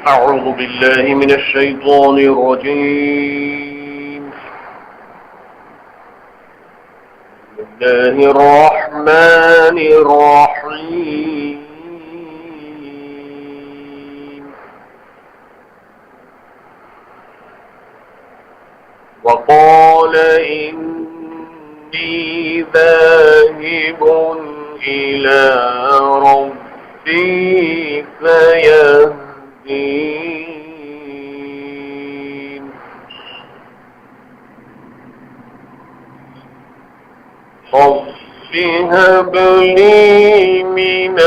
أعوذ بالله من الشيطان الرجيم. بسم الله الرحمن الرحيم. وقال إني ذاهب إلى ربي سيهدين. رب هب لي من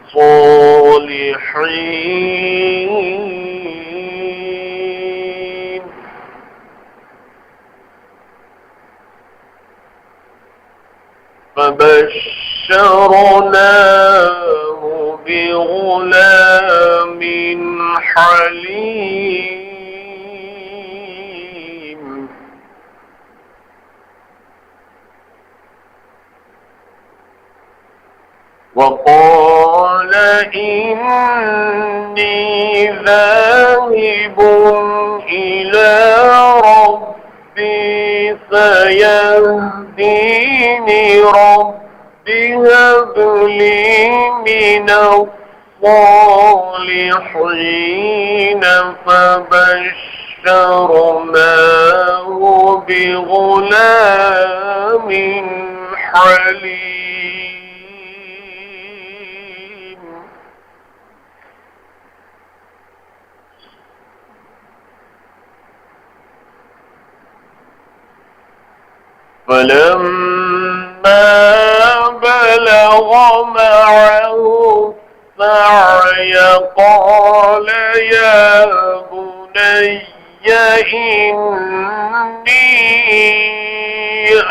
الصالحين. فبشرناه بغلام حليم. وقال إني ذاهب إلى ربي سيهديني. رب هب لي من الصالحين. فبشرناه بغلام حليم. فلما بلغ معه السعي قال يا بني إني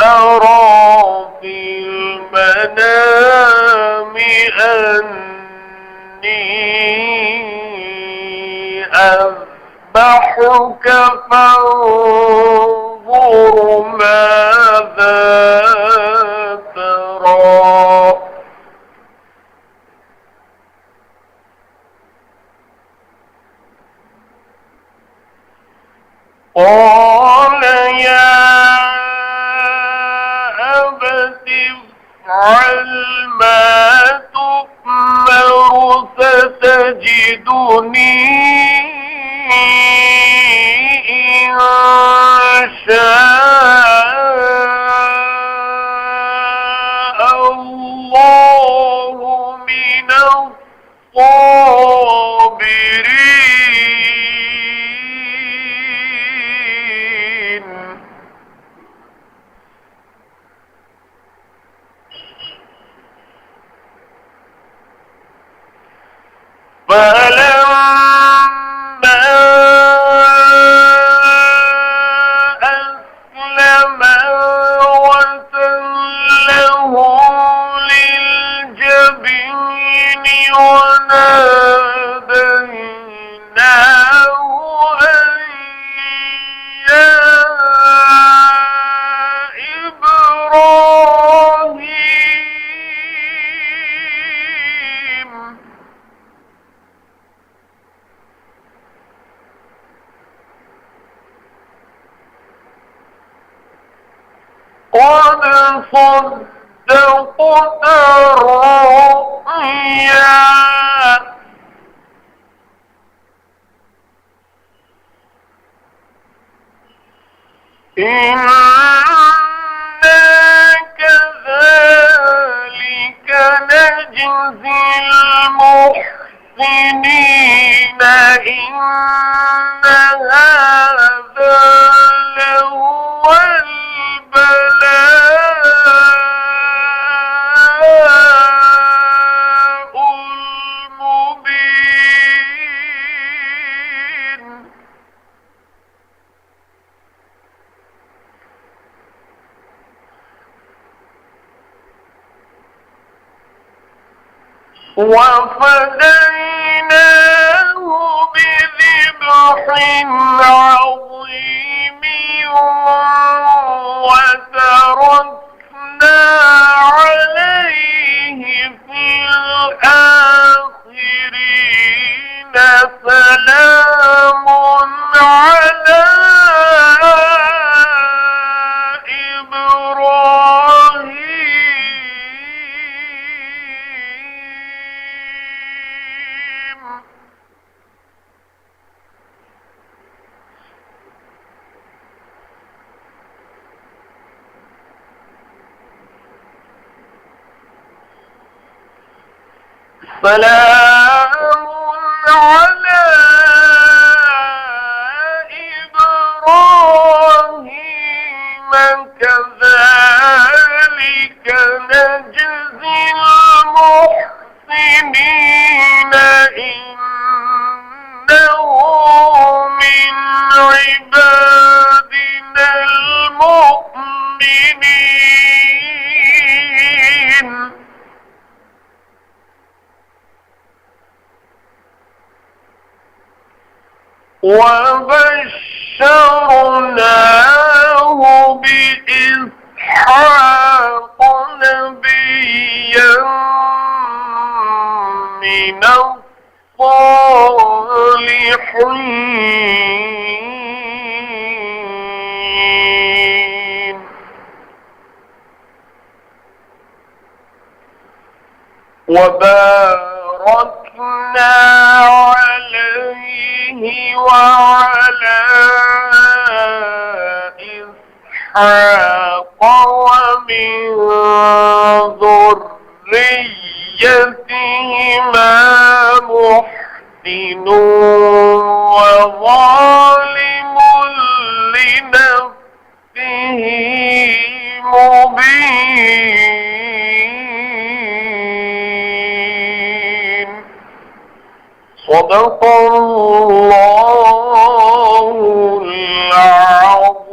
أرى في المنام أني أذبحك فانظر ماذا ترى. قال يا أبت افعل ما تؤمر ستجدني إن شاء الله من الصابرين. فلما أسلما وتله للجبين وناديناه أن يا إبراهيم. قد صدقت الرؤيا. إنا كذلك نجزي المحسنين. إن هذا لهو البلاء المبين. وفديناه بذبح عظيم وتركنا عليه في الآخرين. سلام سلام على إبراهيم كذلك نجزي المحسنين إنه من عبادنا المؤمنين وبشرناه بإسحاق نبيا من الصالحين وباركنا عليه وعلى إسحاق ومن ذريتهما محسن وظالم لنفسه مبين صدق الله العظيم.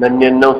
99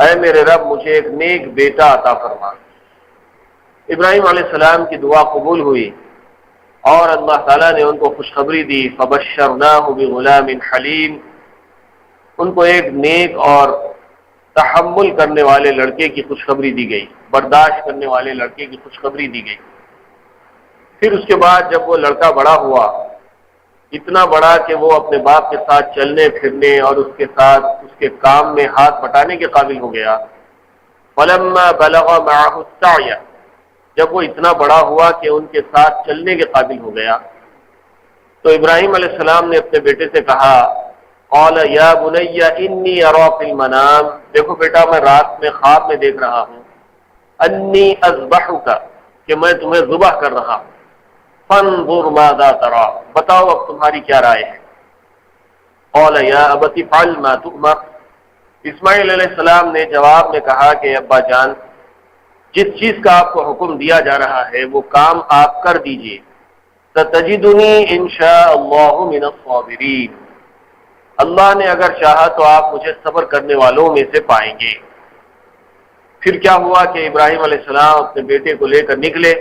اے میرے رب مجھے ایک نیک بیٹا عطا فرما۔ ابراہیم علیہ السلام کی دعا قبول ہوئی اور اللہ تعالیٰ نے ان کو خوشخبری دی، فبشرناہ بغلام حلیم، ان کو ایک نیک اور تحمل کرنے والے لڑکے کی خوشخبری دی گئی، برداشت کرنے والے لڑکے کی خوشخبری دی گئی۔ پھر اس کے بعد جب وہ لڑکا بڑا ہوا، اتنا بڑا کہ وہ اپنے باپ کے ساتھ چلنے پھرنے اور اس کے ساتھ اس کے کام میں ہاتھ بٹانے کے قابل ہو گیا، فلما بلغ معه السعی، جب وہ اتنا بڑا ہوا کہ ان کے ساتھ چلنے کے قابل ہو گیا، تو ابراہیم علیہ السلام نے اپنے بیٹے سے کہا، قال یا بنی انی ارا فی المنام، دیکھو بیٹا میں رات میں خواب میں دیکھ رہا ہوں، انی اذبحک، کہ میں تمہیں ذبح کر رہا ہوں، فانظر ماذا ترى، بتاؤ اب تمہاری کیا رائے ہے۔ قال یا ابت افعل ما تؤمر، اسماعیل علیہ السلام نے جواب میں کہا کہ ابا جان جس چیز کا آپ کو حکم دیا جا رہا ہے وہ کام آپ کر دیجئے، ستجدنی انشاء اللہ من الصابرین، اللہ نے اگر چاہا تو آپ مجھے صبر کرنے والوں میں سے پائیں گے۔ پھر کیا ہوا کہ ابراہیم علیہ السلام اپنے بیٹے کو لے کر نکلے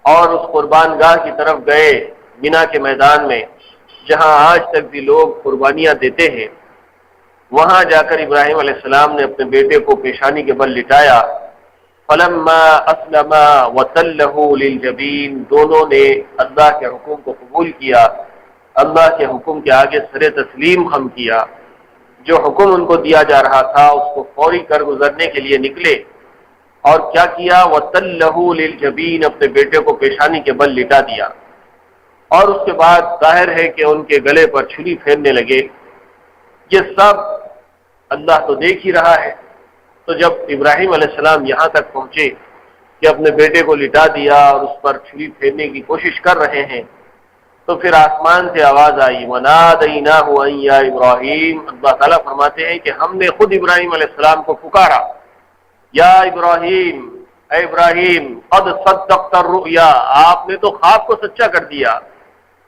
اور اس قربان گاہ کی طرف گئے، مینا کے میدان میں جہاں آج تک بھی لوگ قربانیاں دیتے ہیں، وہاں جا کر ابراہیم علیہ السلام نے اپنے بیٹے کو پیشانی کے بل لٹایا، فلما اسلم وتلہ للجبین، دونوں نے اللہ کے حکم کو قبول کیا، اللہ کے حکم کے آگے سر تسلیم خم کیا، جو حکم ان کو دیا جا رہا تھا اس کو فوری کر گزرنے کے لیے نکلے، اور کیا کیا، وتلہ للجبین، اپنے بیٹے کو پیشانی کے بل لٹا دیا، اور اس کے بعد ظاہر ہے کہ ان کے گلے پر چھری پھیرنے لگے۔ یہ سب اللہ تو دیکھ ہی رہا ہے۔ تو جب ابراہیم علیہ السلام یہاں تک پہنچے کہ اپنے بیٹے کو لٹا دیا اور اس پر چھری پھیرنے کی کوشش کر رہے ہیں، تو پھر آسمان سے آواز آئی، وَنَادَيْنَاهُ أَن يَا إِبْرَاهِيمُ، اللہ تعالیٰ فرماتے ہیں کہ ہم نے خود ابراہیم علیہ السلام کو پکارا، یا ابراہیم، اے ابراہیم، قد صدقت الرؤیا، آپ نے تو خواب کو سچا کر دیا،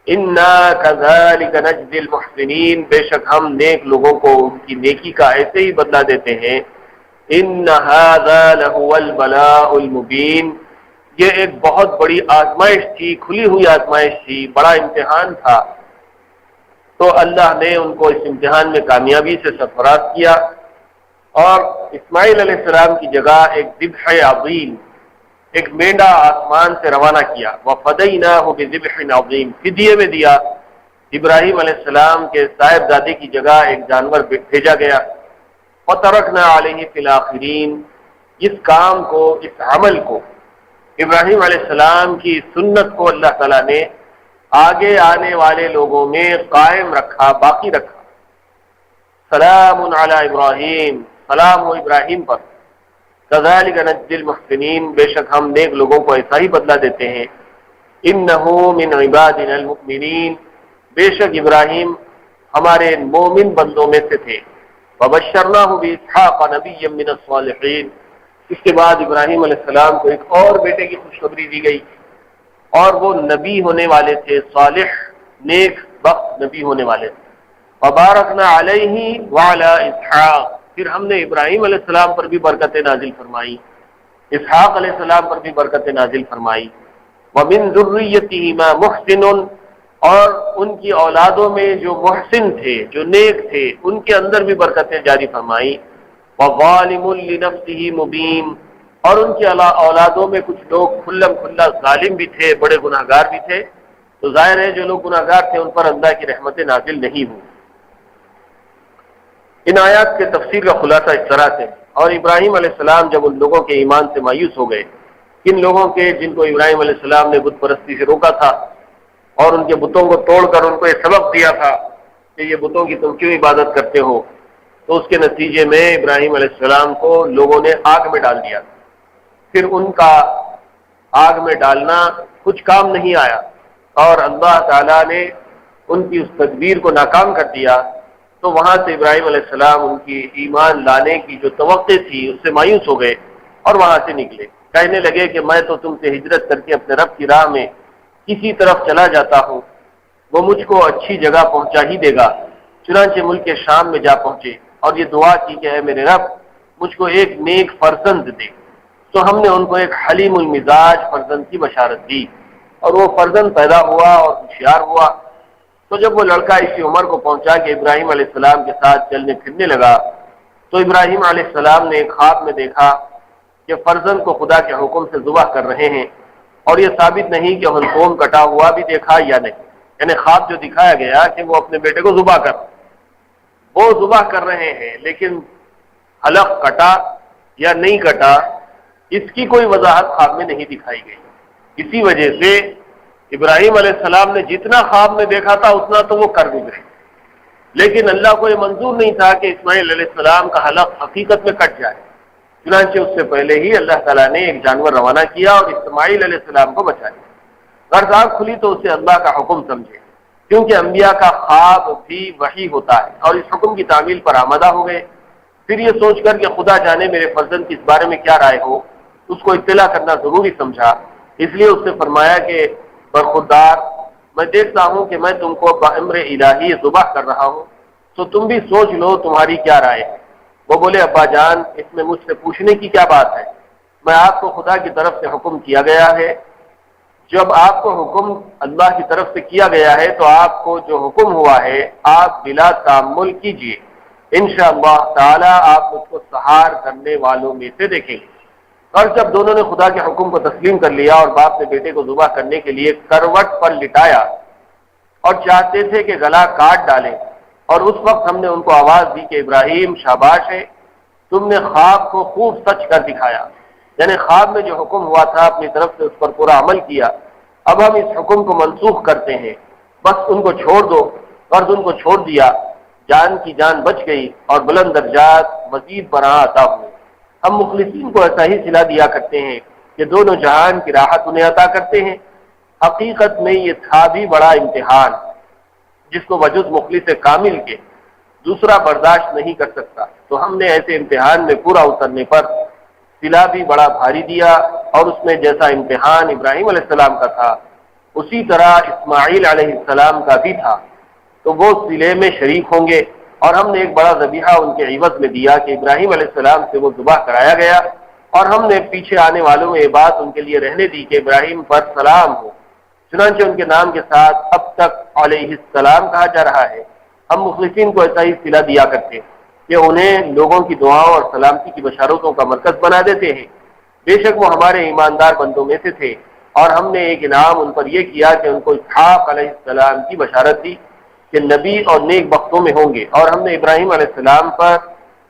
انا كذلك نجزي المحسنین، بے شک ہم نیک لوگوں کو ان کی نیکی کا ایسے ہی بدلہ دیتے ہیں، ان هذا لهو البلاء المبین، یہ ایک بہت بڑی آزمائش تھی، کھلی ہوئی آزمائش تھی، بڑا امتحان تھا، تو اللہ نے ان کو اس امتحان میں کامیابی سے سرفراز کیا، اور اسماعیل علیہ السلام کی جگہ ایک ذبح عظیم، ایک مینڈا آسمان سے روانہ کیا، وَفَدَيْنَاهُ بِذِبْحٍ عَظِيمٍ، فدیے میں دیا، ابراہیم علیہ السلام کے صاحبزادے کی جگہ ایک جانور بھیجا گیا، وَتَرَكْنَا عَلَيْهِ فِي الْآخِرِينَ، اس کام کو، اس عمل کو، ابراہیم علیہ السلام کی سنت کو اللہ تعالیٰ نے آگے آنے والے لوگوں میں قائم رکھا، باقی رکھا۔ سلام علی ابراہیم، سلام ہو ابراہیم پر، کذالک نجزی المحسنین، بے شک ہم نیک لوگوں کو ایسا ہی بدلہ دیتے ہیں، انہ من عبادنا المؤمنین، بے شک ابراہیم ہمارے مومن بندوں میں سے تھے، وبشرناہ باسحاق نبیا من الصالحین، اس کے بعد ابراہیم علیہ السلام کو ایک اور بیٹے کی خوشخبری دی گئی، اور وہ نبی ہونے والے تھے، صالح نیک بخت نبی ہونے والے تھے، وبارکنا علیہ وعلی اسحاق، پھر ہم نے ابراہیم علیہ السلام پر بھی برکتیں نازل فرمائی، اسحاق علیہ السلام پر بھی برکتیں نازل فرمائی، ومن ذریتہما محسن، اور ان کی اولادوں میں جو محسن تھے، جو نیک تھے، ان کے اندر بھی برکتیں جاری فرمائی، وظالم لنفسہ مبین، اور ان کی اولادوں میں کچھ لوگ کھلم کھلا ظالم بھی تھے، بڑے گناہ گار بھی تھے، تو ظاہر ہے جو لوگ گناہ گار تھے ان پر اللہ کی رحمتیں نازل نہیں ہوئی۔ ان آیات کے تفسیر کا خلاصہ اس طرح سے، اور ابراہیم علیہ السلام جب ان لوگوں کے ایمان سے مایوس ہو گئے، کن لوگوں کے جن کو ابراہیم علیہ السلام نے بت پرستی سے روکا تھا اور ان کے بتوں کو توڑ کر ان کو یہ سبق دیا تھا کہ یہ بتوں کی تم کیوں عبادت کرتے ہو، تو اس کے نتیجے میں ابراہیم علیہ السلام کو لوگوں نے آگ میں ڈال دیا، پھر ان کا آگ میں ڈالنا کچھ کام نہیں آیا، اور اللہ تعالیٰ نے ان کی اس تدبیر کو ناکام کر دیا، تو وہاں سے ابراہیم علیہ السلام ان کی ایمان لانے کی جو توقع تھی اس سے مایوس ہو گئے اور وہاں سے نکلے، کہنے لگے کہ میں تو تم سے ہجرت کر کے اپنے رب کی راہ میں کسی طرف چلا جاتا ہوں، وہ مجھ کو اچھی جگہ پہنچا ہی دے گا، چنانچہ ملک شام میں جا پہنچے اور یہ دعا کی کہ اے میرے رب مجھ کو ایک نیک فرزند دے۔ تو ہم نے ان کو ایک حلیم المزاج فرزند کی بشارت دی، اور وہ فرزند پیدا ہوا اور ہوشیار ہوا۔ تو جب وہ لڑکا اسی عمر کو پہنچا کہ ابراہیم علیہ السلام کے ساتھ چلنے پھرنے لگا، تو ابراہیم علیہ السلام نے ایک خواب میں دیکھا کہ فرزند کو خدا کے حکم سے ذبح کر رہے ہیں، اور یہ ثابت نہیں کہ حلقوم کٹا ہوا بھی دیکھا یا نہیں، یعنی خواب جو دکھایا گیا کہ وہ اپنے بیٹے کو ذبح کر رہے ہیں، لیکن حلق کٹا یا نہیں کٹا اس کی کوئی وضاحت خواب میں نہیں دکھائی گئی۔ اسی وجہ سے ابراہیم علیہ السلام نے جتنا خواب میں دیکھا تھا اتنا تو وہ کر گزرے، لیکن اللہ کو یہ منظور نہیں تھا کہ اسماعیل علیہ السلام کا حلق حقیقت میں کٹ جائے، چنانچہ اس سے پہلے ہی اللہ تعالیٰ نے ایک جانور روانہ کیا اور اسماعیل علیہ السلام کو بچا لیا۔ غرض آنکھ کھلی تو اسے اللہ کا حکم سمجھے، کیونکہ انبیاء کا خواب بھی وحی ہوتا ہے، اور اس حکم کی تعمیل پر آمادہ ہو گئے۔ پھر یہ سوچ کر کہ خدا جانے میرے فرزند کی اس بارے میں کیا رائے ہو، اس کو اطلاع کرنا ضروری سمجھا، اس لیے اس سے فرمایا کہ برخوردار، میں دیکھتا ہوں کہ میں تم کو بامر الہی ذبح کر رہا ہوں، تو تم بھی سوچ لو تمہاری کیا رائے ہے۔ وہ بولے ابا جان، اس میں مجھ سے پوچھنے کی کیا بات ہے، میں آپ کو خدا کی طرف سے حکم کیا گیا ہے، جب آپ کو حکم اللہ کی طرف سے کیا گیا ہے تو آپ کو جو حکم ہوا ہے آپ بلا تأمل کیجیے، انشاءاللہ تعالی آپ مجھ کو سحار کرنے والوں میں سے دیکھیں گے۔ اور جب دونوں نے خدا کے حکم کو تسلیم کر لیا اور باپ نے بیٹے کو ذبح کرنے کے لیے کروٹ پر لٹایا اور چاہتے تھے کہ گلا کاٹ ڈالیں، اور اس وقت ہم نے ان کو آواز دی کہ ابراہیم شاباش ہے، تم نے خواب کو خوب سچ کر دکھایا، یعنی خواب میں جو حکم ہوا تھا اپنی طرف سے اس پر پورا عمل کیا۔ اب ہم اس حکم کو منسوخ کرتے ہیں، بس ان کو چھوڑ دو۔ فرض ان کو چھوڑ دیا، جان کی جان بچ گئی اور بلند درجات مزید برآں عطا ہوئے۔ ہم مخلصین کو ایسا ہی صلہ دیا کرتے ہیں کہ دونوں جہان کی راحت انہیں عطا کرتے ہیں۔ حقیقت میں یہ تھا بھی بڑا امتحان جس کو وجود مخلص کامل کے دوسرا برداشت نہیں کر سکتا، تو ہم نے ایسے امتحان میں پورا اترنے پر صلہ بھی بڑا بھاری دیا، اور اس میں جیسا امتحان ابراہیم علیہ السلام کا تھا اسی طرح اسماعیل علیہ السلام کا بھی تھا، تو وہ صلے میں شریک ہوں گے۔ اور ہم نے ایک بڑا ذبیحہ ان کے عوض میں دیا کہ ابراہیم علیہ السلام سے وہ ذبح کرایا گیا، اور ہم نے پیچھے آنے والوں میں یہ بات ان کے لیے رہنے دی کہ ابراہیم پر سلام ہو، چنانچہ ان کے نام کے ساتھ اب تک علیہ السلام کہا جا رہا ہے۔ ہم مخلصین کو ایسا ہی صلہ دیا کرتے ہیں کہ انہیں لوگوں کی دعاؤں اور سلامتی کی بشارتوں کا مرکز بنا دیتے ہیں۔ بے شک وہ ہمارے ایماندار بندوں میں سے تھے، اور ہم نے ایک انعام ان پر یہ کیا کہ ان کو اسحاق علیہ السلام کی بشارت دی کہ نبی اور نیک بختوں میں ہوں گے، اور ہم نے ابراہیم علیہ السلام پر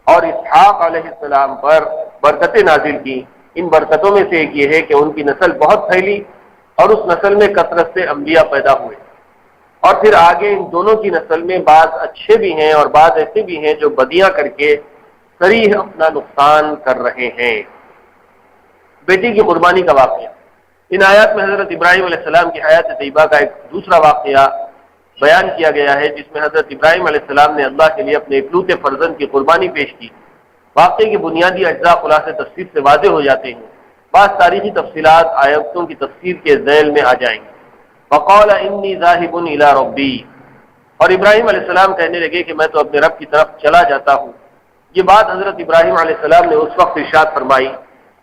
اور اسحاق علیہ السلام پر برکتیں نازل کی۔ ان برکتوں میں سے ایک یہ ہے کہ ان کی نسل بہت پھیلی، اور اس نسل میں کثرت سے انبیاء پیدا ہوئے، اور پھر آگے ان دونوں کی نسل میں بعض اچھے بھی ہیں اور بعض ایسے بھی ہیں جو بدیاں کر کے صریح اپنا نقصان کر رہے ہیں۔ بیٹی کی قربانی کا واقعہ، ان آیات میں حضرت ابراہیم علیہ السلام کی حیات طیبہ کا ایک دوسرا واقعہ بیان کیا گیا ہے، جس میں حضرت ابراہیم علیہ السلام نے اللہ کے لیے اپنے اکلوتے فرزند کی قربانی پیش کی۔ واقعے کے بنیادی اجزاء خلاصے تفسیر سے واضح ہو جاتے ہیں، بعض تاریخی تفصیلات آیتوں کی تفسیر کے ذیل میں آ جائیں گے۔ وقال انی ذاہب الی ربی، اور ابراہیم علیہ السلام کہنے لگے کہ میں تو اپنے رب کی طرف چلا جاتا ہوں۔ یہ بات حضرت ابراہیم علیہ السلام نے اس وقت ارشاد فرمائی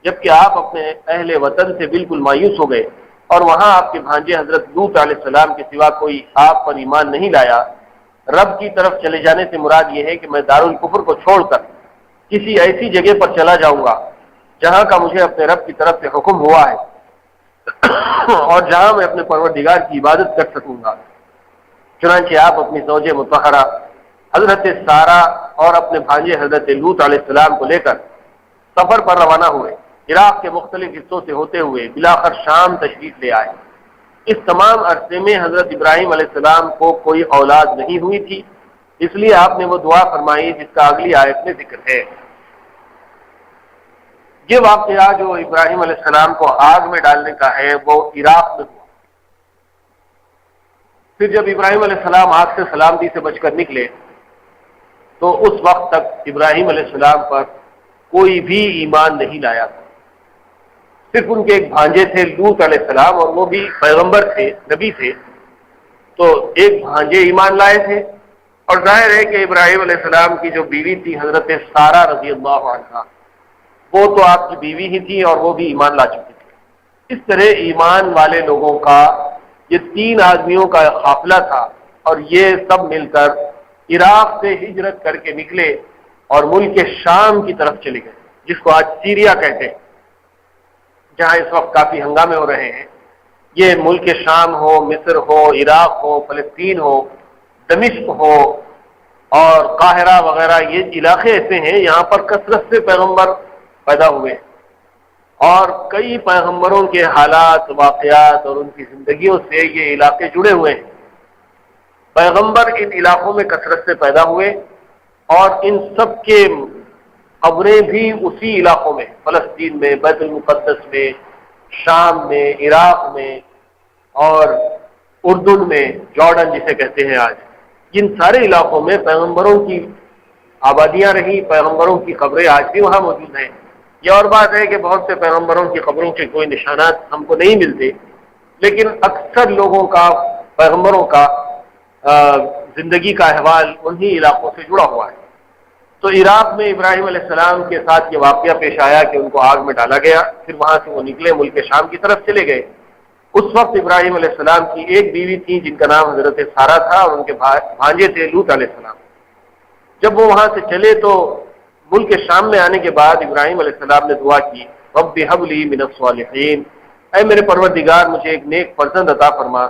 جبکہ آپ اپنے اہل وطن سے بالکل مایوس ہو گئے، اور وہاں آپ کے بھانجے حضرت لوط علیہ السلام کے سوا کوئی آپ پر ایمان نہیں لایا۔ رب کی طرف چلے جانے سے مراد یہ ہے کہ میں دارالکفر کو چھوڑ کر کسی ایسی جگہ پر چلا جاؤں گا جہاں کا مجھے اپنے رب کی طرف سے حکم ہوا ہے، اور جہاں میں اپنے پروردگار کی عبادت کر سکوں گا۔ چنانچہ آپ اپنی زوج مطہرہ حضرت سارہ اور اپنے بھانجے حضرت لوط علیہ السلام کو لے کر سفر پر روانہ ہوئے۔ عراق کے مختلف حصوں سے ہوتے ہوئے بلاخر شام تشریف لے آئے۔ اس تمام عرصے میں حضرت ابراہیم علیہ السلام کو کوئی اولاد نہیں ہوئی تھی، اس لیے آپ نے وہ دعا فرمائی جس کا اگلی آیت میں ذکر ہے۔ یہ واقعہ جو ابراہیم علیہ السلام کو آگ میں ڈالنے کا ہے وہ عراق میں ہوا۔ پھر جب ابراہیم علیہ السلام آگ سے سلامتی سے بچ کر نکلے تو اس وقت تک ابراہیم علیہ السلام پر کوئی بھی ایمان نہیں لایا تھا، صرف ان کے ایک بھانجے تھے لوط علیہ السلام، اور وہ بھی پیغمبر تھے، نبی تھے، تو ایک بھانجے ایمان لائے تھے، اور ظاہر ہے کہ ابراہیم علیہ السلام کی جو بیوی تھی حضرت سارہ رضی اللہ عنہا، وہ تو آپ کی بیوی ہی تھی اور وہ بھی ایمان لا چکی تھی۔ اس طرح ایمان والے لوگوں کا یہ 3 آدمیوں کا قافلہ تھا، اور یہ سب مل کر عراق سے ہجرت کر کے نکلے اور ملک شام کی طرف چلے گئے، جس کو آج سیریا کہتے ہیں، جہاں اس وقت کافی ہنگامے ہو رہے ہیں۔ یہ ملک شام ہو، مصر ہو، عراق ہو، فلسطین ہو، دمشق ہو اور قاہرہ وغیرہ، یہ علاقے ایسے ہیں یہاں پر کثرت سے پیغمبر پیدا ہوئے، اور کئی پیغمبروں کے حالات، واقعات اور ان کی زندگیوں سے یہ علاقے جڑے ہوئے ہیں۔ پیغمبر ان علاقوں میں کثرت سے پیدا ہوئے، اور ان سب کے قبریں بھی اسی علاقوں میں، فلسطین میں، بیت المقدس میں، شام میں، عراق میں اور اردن میں، جارڈن جسے کہتے ہیں آج، ان سارے علاقوں میں پیغمبروں کی آبادیاں رہی، پیغمبروں کی قبریں آج بھی وہاں موجود ہیں۔ یہ اور بات ہے کہ بہت سے پیغمبروں کی قبروں کے کوئی نشانات ہم کو نہیں ملتے، لیکن اکثر لوگوں کا، پیغمبروں کا زندگی کا احوال انہی علاقوں سے جڑا ہوا ہے۔ تو عراق میں ابراہیم علیہ السلام کے ساتھ یہ واقعہ پیش آیا کہ ان کو آگ میں ڈالا گیا، پھر وہاں سے وہ نکلے، ملک شام کی طرف چلے گئے۔ اس وقت ابراہیم علیہ السلام کی ایک بیوی تھی جن کا نام حضرت سارہ تھا، اور ان کے بھانجے تھے لوط علیہ السلام۔ جب وہ وہاں سے چلے تو ملک شام میں آنے کے بعد ابراہیم علیہ السلام نے دعا کی، رب ہب لی من الصالحین، اے میرے پروردگار مجھے ایک نیک فرزند عطا فرما۔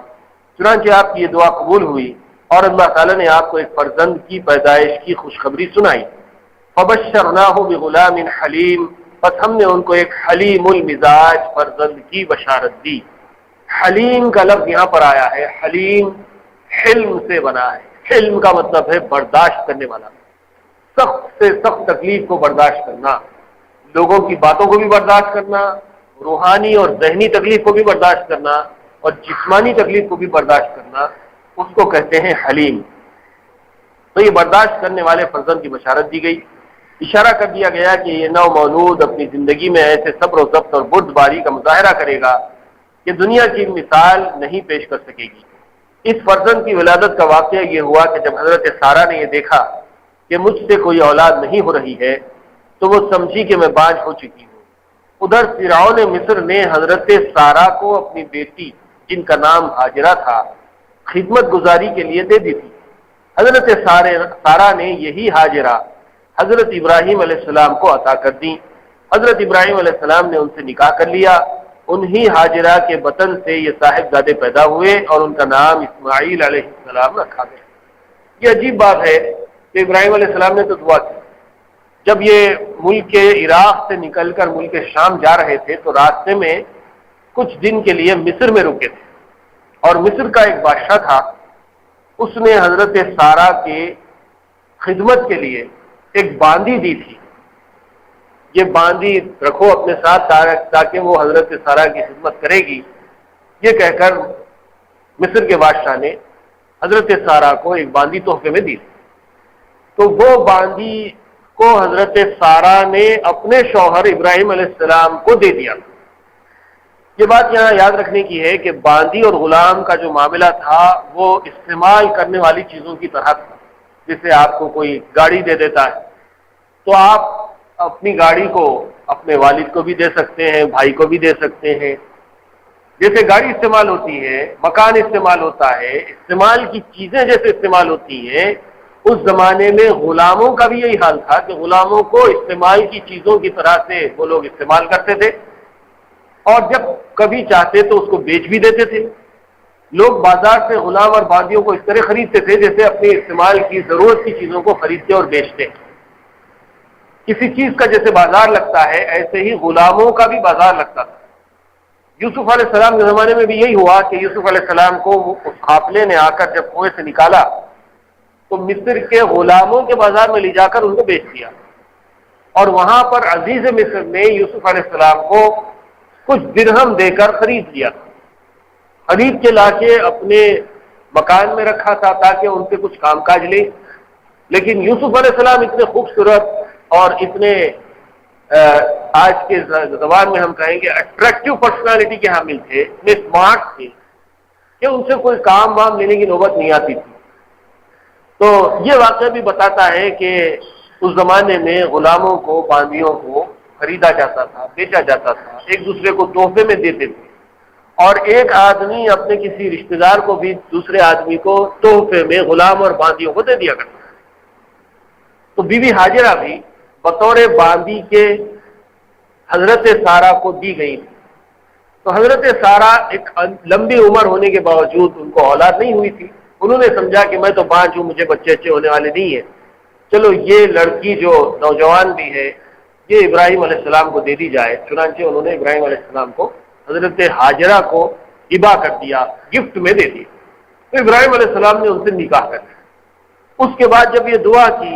چنانچہ آپ کی یہ دعا قبول ہوئی، اور اللہ تعالیٰ نے آپ کو ایک فرزند کی پیدائش کی خوشخبری سنائی۔ فبشرناہ بغلام حلیم، پس ہم نے ان کو ایک حلیم المزاج فرزند کی بشارت دی۔ حلیم کا لفظ یہاں پر آیا ہے، حلیم حلم سے بنا ہے۔ حلم کا مطلب ہے برداشت کرنے والا، سخت سے سخت تکلیف کو برداشت کرنا، لوگوں کی باتوں کو بھی برداشت کرنا، روحانی اور ذہنی تکلیف کو بھی برداشت کرنا، اور جسمانی تکلیف کو بھی برداشت کرنا، اس کو کہتے ہیں حلیم۔ تو یہ برداشت کرنے والے فرزند کی بشارت دی گئی۔ اشارہ کر دیا گیا کہ یہ نو مولود اپنی زندگی میں ایسے صبر و ضبط اور بردباری کا مظاہرہ کرے گا کہ دنیا کی مثال نہیں پیش کر سکے گی۔ اس فرزند کی ولادت کا واقعہ یہ ہوا کہ جب حضرت سارہ نے یہ دیکھا کہ مجھ سے کوئی اولاد نہیں ہو رہی ہے، تو وہ سمجھی کہ میں باج ہو چکی ہوں۔ ادھر فرعون مصر نے حضرت سارہ کو اپنی بیٹی، جن کا نام ہاجرہ تھا، خدمت گزاری کے لیے دے دی تھی۔ حضرت سارہ نے یہی ہاجرہ حضرت ابراہیم علیہ السلام کو عطا کر دی۔ حضرت ابراہیم علیہ السلام نے ان سے نکاح کر لیا، انہی ہاجرہ کے بطن سے یہ صاحبزادے پیدا ہوئے، اور ان کا نام اسماعیل علیہ السلام رکھا گیا۔ یہ عجیب بات ہے کہ ابراہیم علیہ السلام نے تو دعا کی، جب یہ ملک عراق سے نکل کر ملک شام جا رہے تھے تو راستے میں کچھ دن کے لیے مصر میں رکے تھے، اور مصر کا ایک بادشاہ تھا، اس نے حضرت سارہ کے خدمت کے لیے ایک باندی دی تھی۔ یہ باندی رکھو اپنے ساتھ تاکہ وہ حضرت سارہ کی خدمت کرے گی، یہ کہہ کر مصر کے بادشاہ نے حضرت سارہ کو ایک باندی تحفے میں دی۔ تو وہ باندی کو حضرت سارہ نے اپنے شوہر ابراہیم علیہ السلام کو دے دیا۔ یہ بات یہاں یاد رکھنے کی ہے کہ باندی اور غلام کا جو معاملہ تھا وہ استعمال کرنے والی چیزوں کی طرح تھا۔ جیسے آپ کو کوئی گاڑی دے دیتا ہے تو آپ اپنی گاڑی کو اپنے والد کو بھی دے سکتے ہیں، بھائی کو بھی دے سکتے ہیں۔ جیسے گاڑی استعمال ہوتی ہے، مکان استعمال ہوتا ہے، استعمال کی چیزیں جیسے استعمال ہوتی ہیں، اس زمانے میں غلاموں کا بھی یہی حال تھا کہ غلاموں کو استعمال کی چیزوں کی طرح سے وہ لوگ استعمال کرتے تھے، اور جب کبھی چاہتے تو اس کو بیچ بھی دیتے تھے۔ لوگ بازار سے غلام اور باندیوں کو اس طرح خریدتے تھے جیسے اپنی استعمال کی ضرورت کی چیزوں کو خریدتے اور بیچتے۔ کسی چیز کا جیسے بازار لگتا ہے ایسے ہی غلاموں کا بھی بازار لگتا تھا۔ یوسف علیہ السلام کے زمانے میں بھی یہی ہوا کہ یوسف علیہ السلام کو اس قافلے نے آ کر جب کنویں سے نکالا تو مصر کے غلاموں کے بازار میں لے جا کر ان کو بیچ دیا، اور وہاں پر عزیز مصر نے یوسف علیہ السلام کو کچھ درہم دے کر خرید لیا، خرید کے لا کے اپنے مکان میں رکھا تھا تاکہ ان سے کچھ کام کاج لے۔ لیکن یوسف علیہ السلام اتنے خوبصورت اور اتنے آج کے زبان میں ہم کہیں گے اٹریکٹیو پرسنالٹی کے حامل تھے، اتنے اسمارٹ تھے کہ ان سے کوئی کام وام لینے کی نوبت نہیں آتی تھی۔ تو تو یہ واقعہ بھی بتاتا ہے کہ اس زمانے میں غلاموں کو، باندیوں کو خریدا جاتا تھا، بیچا جاتا تھا، ایک دوسرے کو تحفے میں دیتے تھے، اور ایک آدمی اپنے کسی رشتہ دار کو بھی دوسرے آدمی کو تحفے میں غلام اور باندیوں کو دے دیا کرتا تھا۔ تو بی بی ہاجرہ بھی بطور باندی کے حضرت سارہ کو دی گئی تھی۔ تو حضرت سارہ ایک لمبی عمر ہونے کے باوجود ان کو اولاد نہیں ہوئی تھی، انہوں نے سمجھا کہ میں تو بانجھ ہوں، مجھے بچے اچھے ہونے والے نہیں ہیں، چلو یہ لڑکی جو نوجوان بھی ہے یہ ابراہیم علیہ السلام کو دے دی جائے۔ چنانچہ انہوں نے ابراہیم علیہ السلام کو حضرت ہاجرہ کو ہبہ کر دیا، گفٹ میں دے دیا۔ تو ابراہیم علیہ السلام نے ان سے نکاح کر لیا۔ اس کے بعد جب یہ دعا کی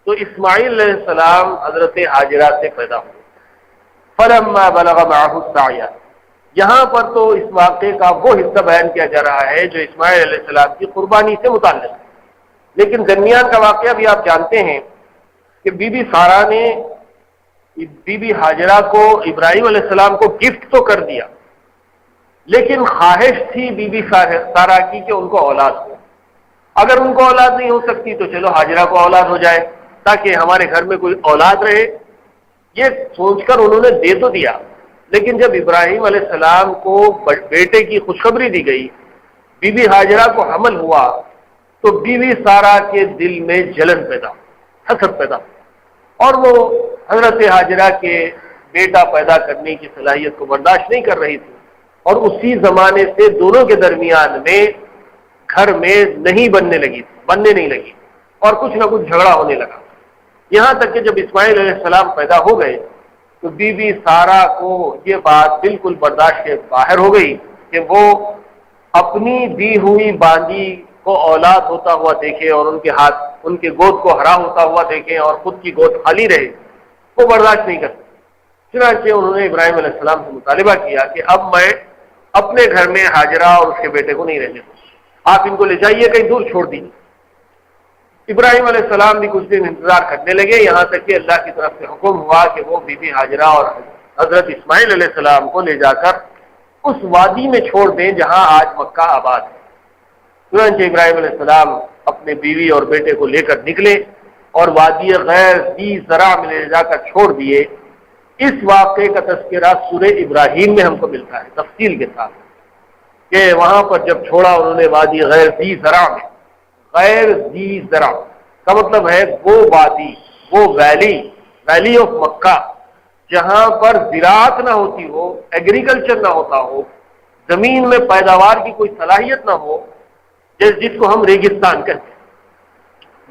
تو اسماعیل علیہ السلام حضرت ہاجرہ سے پیدا ہوئے۔ فلما بلغ معه السعی، یہاں پر تو اس واقعے کا وہ حصہ بیان کیا جا رہا ہے جو اسماعیل علیہ السلام کی قربانی سے متعلق ہے، لیکن درمیان کا واقعہ بھی آپ جانتے ہیں کہ بی بی سارہ نے بی بی ہاجرہ کو ابراہیم علیہ السلام کو گفٹ تو کر دیا، لیکن خواہش تھی بی بی سارہ کی کہ ان کو اولاد ہو۔ اگر ان کو اولاد نہیں ہو سکتی تو چلو ہاجرہ کو اولاد ہو جائے تاکہ ہمارے گھر میں کوئی اولاد رہے، یہ سوچ کر انہوں نے دے تو دیا۔ لیکن جب ابراہیم علیہ السلام کو بیٹے کی خوشخبری دی گئی، بی بی ہاجرہ کو حمل ہوا، تو بی بی سارہ کے دل میں جلن پیدا، حسد پیدا، اور وہ حضرت ہاجرہ کے بیٹا پیدا کرنے کی صلاحیت کو برداشت نہیں کر رہی تھی، اور اسی زمانے سے دونوں کے درمیان میں گھر میں نہیں بننے لگی اور کچھ نہ کچھ جھگڑا ہونے لگا، یہاں تک کہ جب اسماعیل علیہ السلام پیدا ہو گئے تو بی بی سارہ کو یہ بات بالکل برداشت کے باہر ہو گئی کہ وہ اپنی دی ہوئی باندی کو اولاد ہوتا ہوا دیکھے اور ان کے گود کو ہرا ہوتا ہوا دیکھیں اور خود کی گود خالی رہے، وہ برداشت نہیں کر سکتے۔ چنانچہ انہوں نے ابراہیم علیہ السلام سے مطالبہ کیا کہ اب میں اپنے گھر میں ہاجرہ اور اس کے بیٹے کو نہیں رہنے دوں، آپ ان کو لے جائیے، کہیں دور چھوڑ دیجیے۔ ابراہیم علیہ السلام بھی کچھ دن انتظار کرنے لگے، یہاں تک کہ اللہ کی طرف سے حکم ہوا کہ وہ بی بی ہاجرہ اور حضرت اسماعیل علیہ السلام کو لے جا کر اس وادی میں چھوڑ دیں جہاں آج مکہ آباد ہے۔ چنانچہ ابراہیم علیہ السلام اپنے بیوی اور بیٹے کو لے کر نکلے اور وادی غیر ذی زرع میں لے جا کر چھوڑ دیے۔ اس واقعے کا تذکرہ سورہ ابراہیم میں ہم کو ملتا ہے تفصیل کے ساتھ، کہ وہاں پر جب چھوڑا انہوں نے وادی غیر ذی زرع میں، غیر ذی زرع کا مطلب ہے وہ وادی، وہ ویلی آف مکہ، جہاں پر زراعت نہ ہوتی ہو، ایگریکلچر نہ ہوتا ہو، زمین میں پیداوار کی کوئی صلاحیت نہ ہو، جس کو ہم ریگستان کہتے ہیں،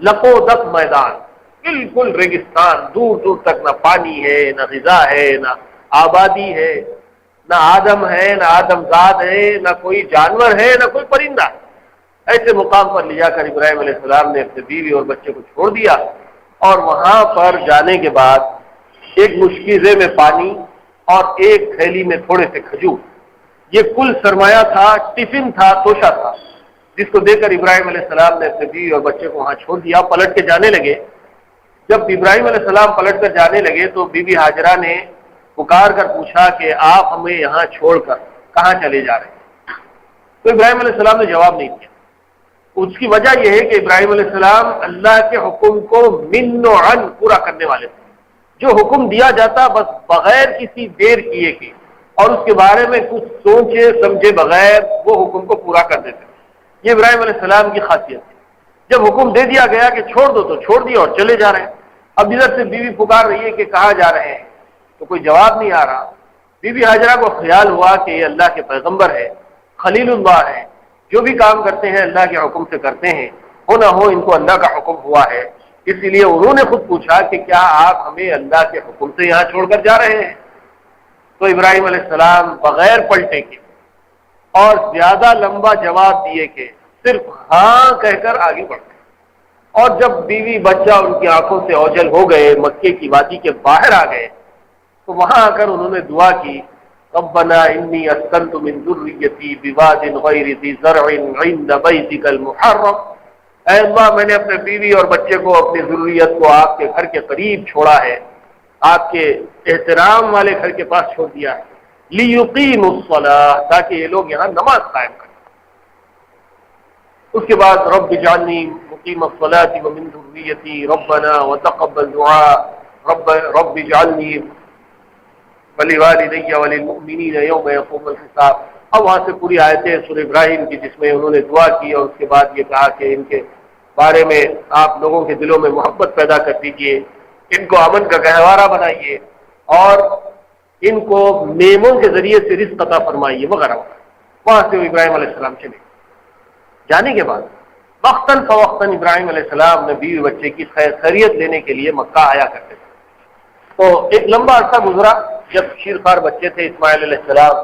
لپو دپ میدان، بالکل ریگستان، دور دور تک نہ پانی ہے، نہ غذا ہے، نہ آبادی ہے، نہ آدم ہے، نہ آدم زاد ہے، نہ کوئی جانور ہے، نہ کوئی پرندہ ہے۔ ایسے مقام پر لے جا کر ابراہیم علیہ السلام نے اپنے بیوی اور بچے کو چھوڑ دیا، اور وہاں پر جانے کے بعد ایک مشکیزے میں پانی اور ایک تھیلی میں تھوڑے سے کھجور، یہ کل سرمایہ تھا، ٹفن تھا، توشہ تھا، جس کو دے کر ابراہیم علیہ السلام نے اپنے بیوی اور بچے کو وہاں چھوڑ دیا، پلٹ کے جانے لگے۔ جب ابراہیم علیہ السلام پلٹ کر جانے لگے تو بی بی ہاجرہ نے پکار کر پوچھا کہ آپ ہمیں یہاں چھوڑ کر کہاں چلے جا رہے ہیں؟ تو ابراہیم علیہ السلام نے جواب نہیں دیا۔ اس کی وجہ یہ ہے کہ ابراہیم علیہ السلام اللہ کے حکم کو من و عن پورا کرنے والے تھے، جو حکم دیا جاتا بس بغیر کسی دیر کیے کے اور اس کے بارے میں کچھ سوچے سمجھے بغیر وہ حکم کو پورا کر دیتے، یہ ابراہیم علیہ السلام کی خاصیت ہے۔ جب حکم دے دیا گیا کہ چھوڑ دو تو چھوڑ دیا اور چلے جا رہے ہیں۔ اب ادھر سے بیوی پکار رہی ہے کہ کہاں جا رہے ہیں، تو کوئی جواب نہیں آ رہا۔ بی بی ہاجرہ کو خیال ہوا کہ یہ اللہ کے پیغمبر ہے، خلیل اللہ ہے، جو بھی کام کرتے ہیں اللہ کے حکم سے کرتے ہیں، ہو نہ ہو ان کو اللہ کا حکم ہوا ہے، اس لیے انہوں نے خود پوچھا کہ کیا آپ ہمیں اللہ کے حکم سے یہاں چھوڑ کر جا رہے ہیں؟ تو ابراہیم علیہ السلام بغیر پلٹے کے اور زیادہ لمبا جواب دیے کہ صرف ہاں کہہ کر آگے بڑھ گئے، اور جب بیوی بچہ ان کی آنکھوں سے اوجھل ہو گئے، مکے کی وادی کے باہر آ گئے، تو وہاں آ کر انہوں نے دعا کی، ربنا انی اسکنت من ذریتی بواد غیر ذی زرع عند بیتک المحرم، اے اللہ میں نے اپنے بیوی اور بچے کو، اپنی ذریت کو آپ کے گھر کے قریب چھوڑا ہے، آپ کے احترام والے گھر کے پاس چھوڑ دیا ہے، لیقیموا الصلاۃ، تاکہ یہ لوگ یہاں نماز قائم کریں۔ اس کے بعد رب اجعلنی مقیم الصلاۃ ومن ذریتی ربنا وتقبل دعاء رب اجعلنی ولوالدی وللمؤمنین یوم یقوم الحساب. اب وہاں سے پوری آیتیں سورہ ابراہیم کی جس میں انہوں نے دعا کی اور اس کے بعد یہ کہا کہ ان کے بارے میں آپ لوگوں کے دلوں میں محبت پیدا کر دیجئے، ان کو امن کا گہوارہ بنائیے اور ان کو نعموں کے ذریعے سے رزق عطا فرمائیے وغیرہ وغیرہ. وہاں سے وہ ابراہیم علیہ السلام چلے. جانے کے بعد وقتاً فوقتاً ابراہیم علیہ السلام نے بیوی بچے کی خیریت لینے کے لیے مکہ آیا کرتے تھے. تو ایک لمبا عرصہ گزرا جب شیرخوار بچے تھے اسماعیل علیہ السلام.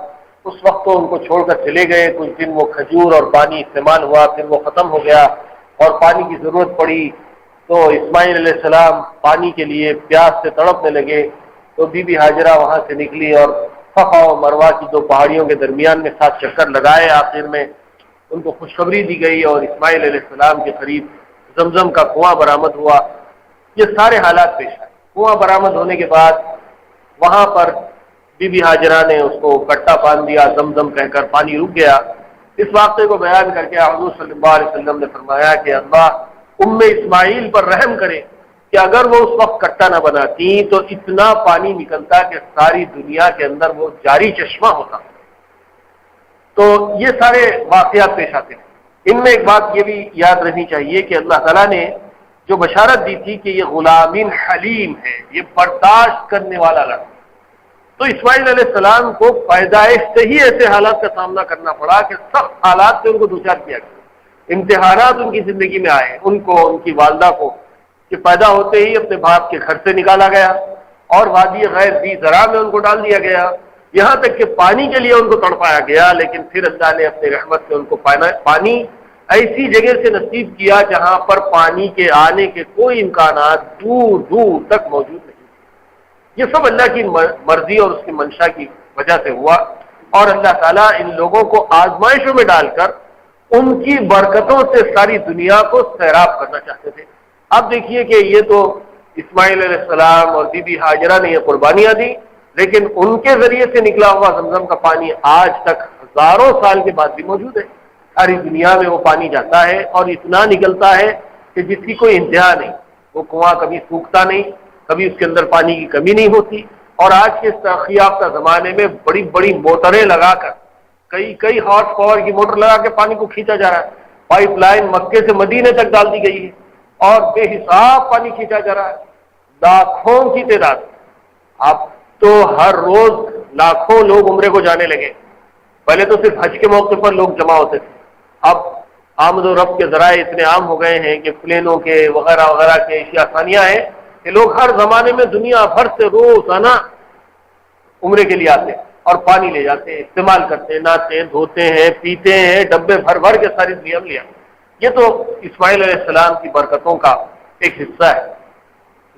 اس وقت تو ان کو چھوڑ کر چلے گئے. کچھ دن وہ کھجور اور پانی استعمال ہوا، پھر وہ ختم ہو گیا اور پانی کی ضرورت پڑی تو اسماعیل علیہ السلام پانی کے لیے پیاس سے تڑپنے لگے. تو بی بی ہاجرہ وہاں سے نکلی اور صفا و مروہ کی دو پہاڑیوں کے درمیان میں 7 چکر لگائے. آخر میں ان کو خوشخبری دی گئی اور اسماعیل علیہ السلام کے قریب زمزم کا کنواں برآمد ہوا. یہ سارے حالات پیش آئے. کنواں برآمد ہونے کے بعد وہاں پر بی بی ہاجرہ نے اس کو کٹا باندھ دیا، زمزم کہہ کر پانی رک گیا. اس واقعے کو بیان کر کے حضور صلی اللہ علیہ وسلم نے فرمایا کہ اللہ اسماعیل پر رحم کرے کہ اگر وہ اس وقت کٹا نہ بناتی تو اتنا پانی نکلتا کہ ساری دنیا کے اندر وہ جاری چشمہ ہوتا. تو یہ سارے واقعات پیش آتے ہیں. ان میں ایک بات یہ بھی یاد رہنی چاہیے کہ اللہ تعالیٰ نے جو بشارت دی تھی کہ یہ غلام حلیم ہے، یہ برداشت کرنے والا لڑکا، تو اسماعیل علیہ السلام کو پیدائش سے ہی ایسے حالات کا سامنا کرنا پڑا کہ سخت حالات سے ان کو دوچار کیا گیا. امتحانات ان کی زندگی میں آئے. ان کو، ان کی والدہ کو کہ پیدا ہوتے ہی اپنے باپ کے گھر سے نکالا گیا اور وادی غیر ذی زرع میں ان کو ڈال دیا گیا، یہاں تک کہ پانی کے لیے ان کو تڑپایا گیا. لیکن پھر اللہ نے اپنی رحمت سے ان کو پانی ایسی جگہ سے نصیب کیا جہاں پر پانی کے آنے کے کوئی امکانات دور دور تک موجود نہیں. یہ سب اللہ کی مرضی اور اس کی منشا کی وجہ سے ہوا اور اللہ تعالیٰ ان لوگوں کو آزمائشوں میں ڈال کر ان کی برکتوں سے ساری دنیا کو سیراب کرنا چاہتے تھے. اب دیکھیے کہ یہ تو اسماعیل علیہ السلام اور بی بی ہاجرہ نے یہ قربانیاں دی، لیکن ان کے ذریعے سے نکلا ہوا زمزم کا پانی آج تک ہزاروں سال کے بعد بھی موجود ہے. ساری دنیا میں وہ پانی جاتا ہے اور اتنا نکلتا ہے کہ جس کی کوئی انتہا نہیں. وہ کنواں کبھی سوکھتا نہیں، کبھی اس کے اندر پانی کی کمی نہیں ہوتی. اور آج کے اس ترقی یافتہ زمانے میں بڑی بڑی موٹریں لگا کر کئی ہارس پاور کی موٹر لگا کے پانی کو کھینچا جا رہا ہے. پائپ لائن مکے سے مدینے تک ڈال دی گئی ہے اور بے حساب پانی کھینچا جا رہا ہے، لاکھوں کی تعداد. اب تو ہر روز لاکھوں لوگ عمرے کو جانے لگے. پہلے تو صرف حج کے موقع پر لوگ جمع ہوتے تھے، اب آمد و رفت کے ذرائع اتنے عام ہو گئے ہیں کہ پلینوں کے وغیرہ وغیرہ کے ایسی آسانیاں ہیں کہ لوگ ہر زمانے میں دنیا بھر سے روزانہ عمرے کے لیے آتے ہیں اور پانی لے جاتے ہیں، استعمال کرتے ہیں، نہاتے ہیں، دھوتے ہیں، پیتے ہیں، ڈبے بھر بھر کے ساری دنیا میں لے آتے ہیں. یہ تو اسماعیل علیہ السلام کی برکتوں کا ایک حصہ ہے.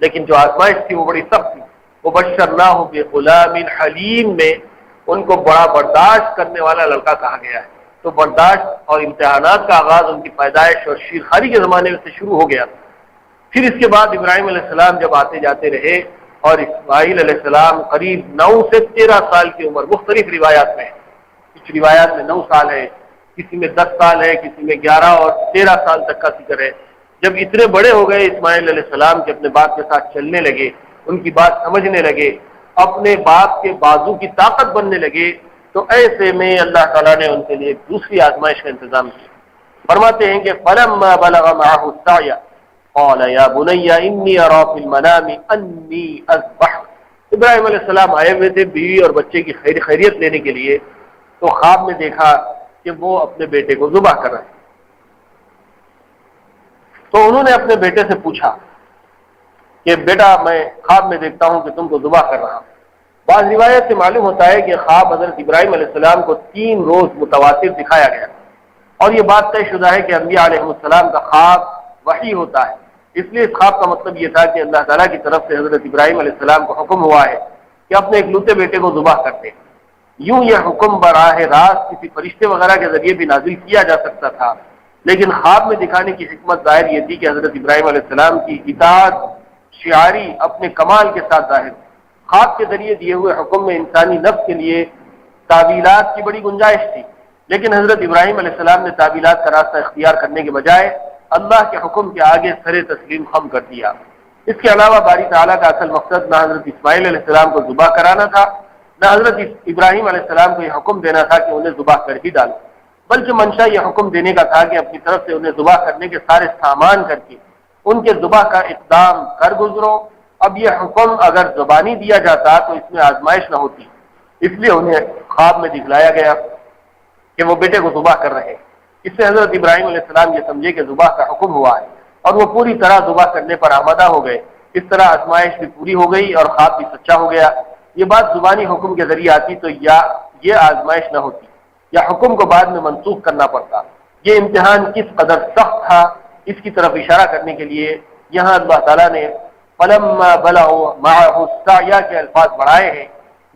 لیکن جو آزمائش تھی وہ بڑی سخت تھی. وہ بشرناہ بغلام حلیم میں ان کو بڑا برداشت کرنے والا لڑکا کہا گیا ہے. تو برداشت اور امتحانات کا آغاز ان کی پیدائش اور شیرخواری کے زمانے سے شروع ہو گیا. پھر اس کے بعد ابراہیم علیہ السلام جب آتے جاتے رہے اور اسماعیل علیہ السلام قریب 9 سے 13 سال کی عمر، مختلف روایات میں، کچھ روایات میں 9 سال ہے، کسی میں 10 سال ہے، کسی میں 11 اور 13 سال تک کا ذکر ہے. جب اتنے بڑے ہو گئے اسماعیل علیہ السلام کے اپنے باپ کے ساتھ چلنے لگے، ان کی بات سمجھنے لگے، اپنے باپ کے بازو کی طاقت بننے لگے، تو ایسے میں اللہ تعالیٰ نے ان کے لیے دوسری آزمائش کا انتظام کیا. فرماتے ہیں کہ فلما بلغ معه السعي قال يا بني اني ارى في المنام اني اذبحك. ابراہیم علیہ السلام آئے ہوئے تھے بیوی اور بچے کی خیریت لینے کے لیے، تو خواب میں دیکھا کہ وہ اپنے بیٹے کو ذبح کر رہے ہیں. تو انہوں نے اپنے بیٹے سے پوچھا کہ بیٹا میں خواب میں دیکھتا ہوں کہ تم کو ذبح کر رہا ہوں. بعض روایت سے معلوم ہوتا ہے کہ خواب حضرت ابراہیم علیہ السلام کو 3 روز متواتر دکھایا گیا اور یہ بات طے شدہ ہے کہ انبیاء علیہ السلام کا خواب وحی ہوتا ہے. اس لیے اس خواب کا مطلب یہ تھا کہ اللہ تعالیٰ کی طرف سے حضرت ابراہیم علیہ السلام کو حکم ہوا ہے کہ اپنے اکلوتے بیٹے کو ذبح کرتے. یوں یہ حکم براہ راست کسی فرشتے وغیرہ کے ذریعے بھی نازل کیا جا سکتا تھا، لیکن خواب میں دکھانے کی حکمت ظاہر یہ تھی کہ حضرت ابراہیم علیہ السلام کی اطاعت شعاری اپنے کمال کے ساتھ ظاہر. خواب کے ذریعے دیے ہوئے حکم میں انسانی نفس کے لیے تعویلات کی بڑی گنجائش تھی. لیکن حضرت ابراہیم علیہ السلام نے تعویلات کا راستہ اختیار کرنے کے بجائے اللہ کے حکم کے آگے سر تسلیم خم کر دیا۔ اس کے علاوہ باری تعالیٰ کا اصل مقصد نہ حضرت اسماعیل علیہ السلام کو ذبح کرانا تھا، نہ حضرت ابراہیم علیہ السلام کو یہ حکم دینا تھا کہ انہیں ذبح کر ہی ڈالو، بلکہ منشا یہ حکم دینے کا تھا کہ اپنی طرف سے انہیں ذبح کرنے کے سارے سامان کر کے ان کے ذبح کا اقدام کر گزرو۔ اب یہ حکم اگر زبانی دیا جاتا تو اس میں آزمائش نہ ہوتی، اس لیے انہیں خواب میں دکھلایا گیا کہ وہ بیٹے کو ذبح کر رہے ہیں۔ اس سے حضرت ابراہیم علیہ السلام یہ سمجھے کہ ذبح کا حکم ہوا ہے اور وہ پوری طرح ذبح کرنے پر آمادہ ہو گئے۔ اس طرح آزمائش بھی پوری ہو گئی اور خواب بھی سچا ہو گیا۔ یہ بات زبانی حکم کے ذریعے آتی تو یا یہ آزمائش نہ ہوتی یا حکم کو بعد میں منسوخ کرنا پڑتا۔ یہ امتحان کس قدر سخت تھا اس کی طرف اشارہ کرنے کے لیے یہاں اللہ تعالیٰ نے فلما بلغوا معه السعي کے الفاظ بڑھائے ہیں،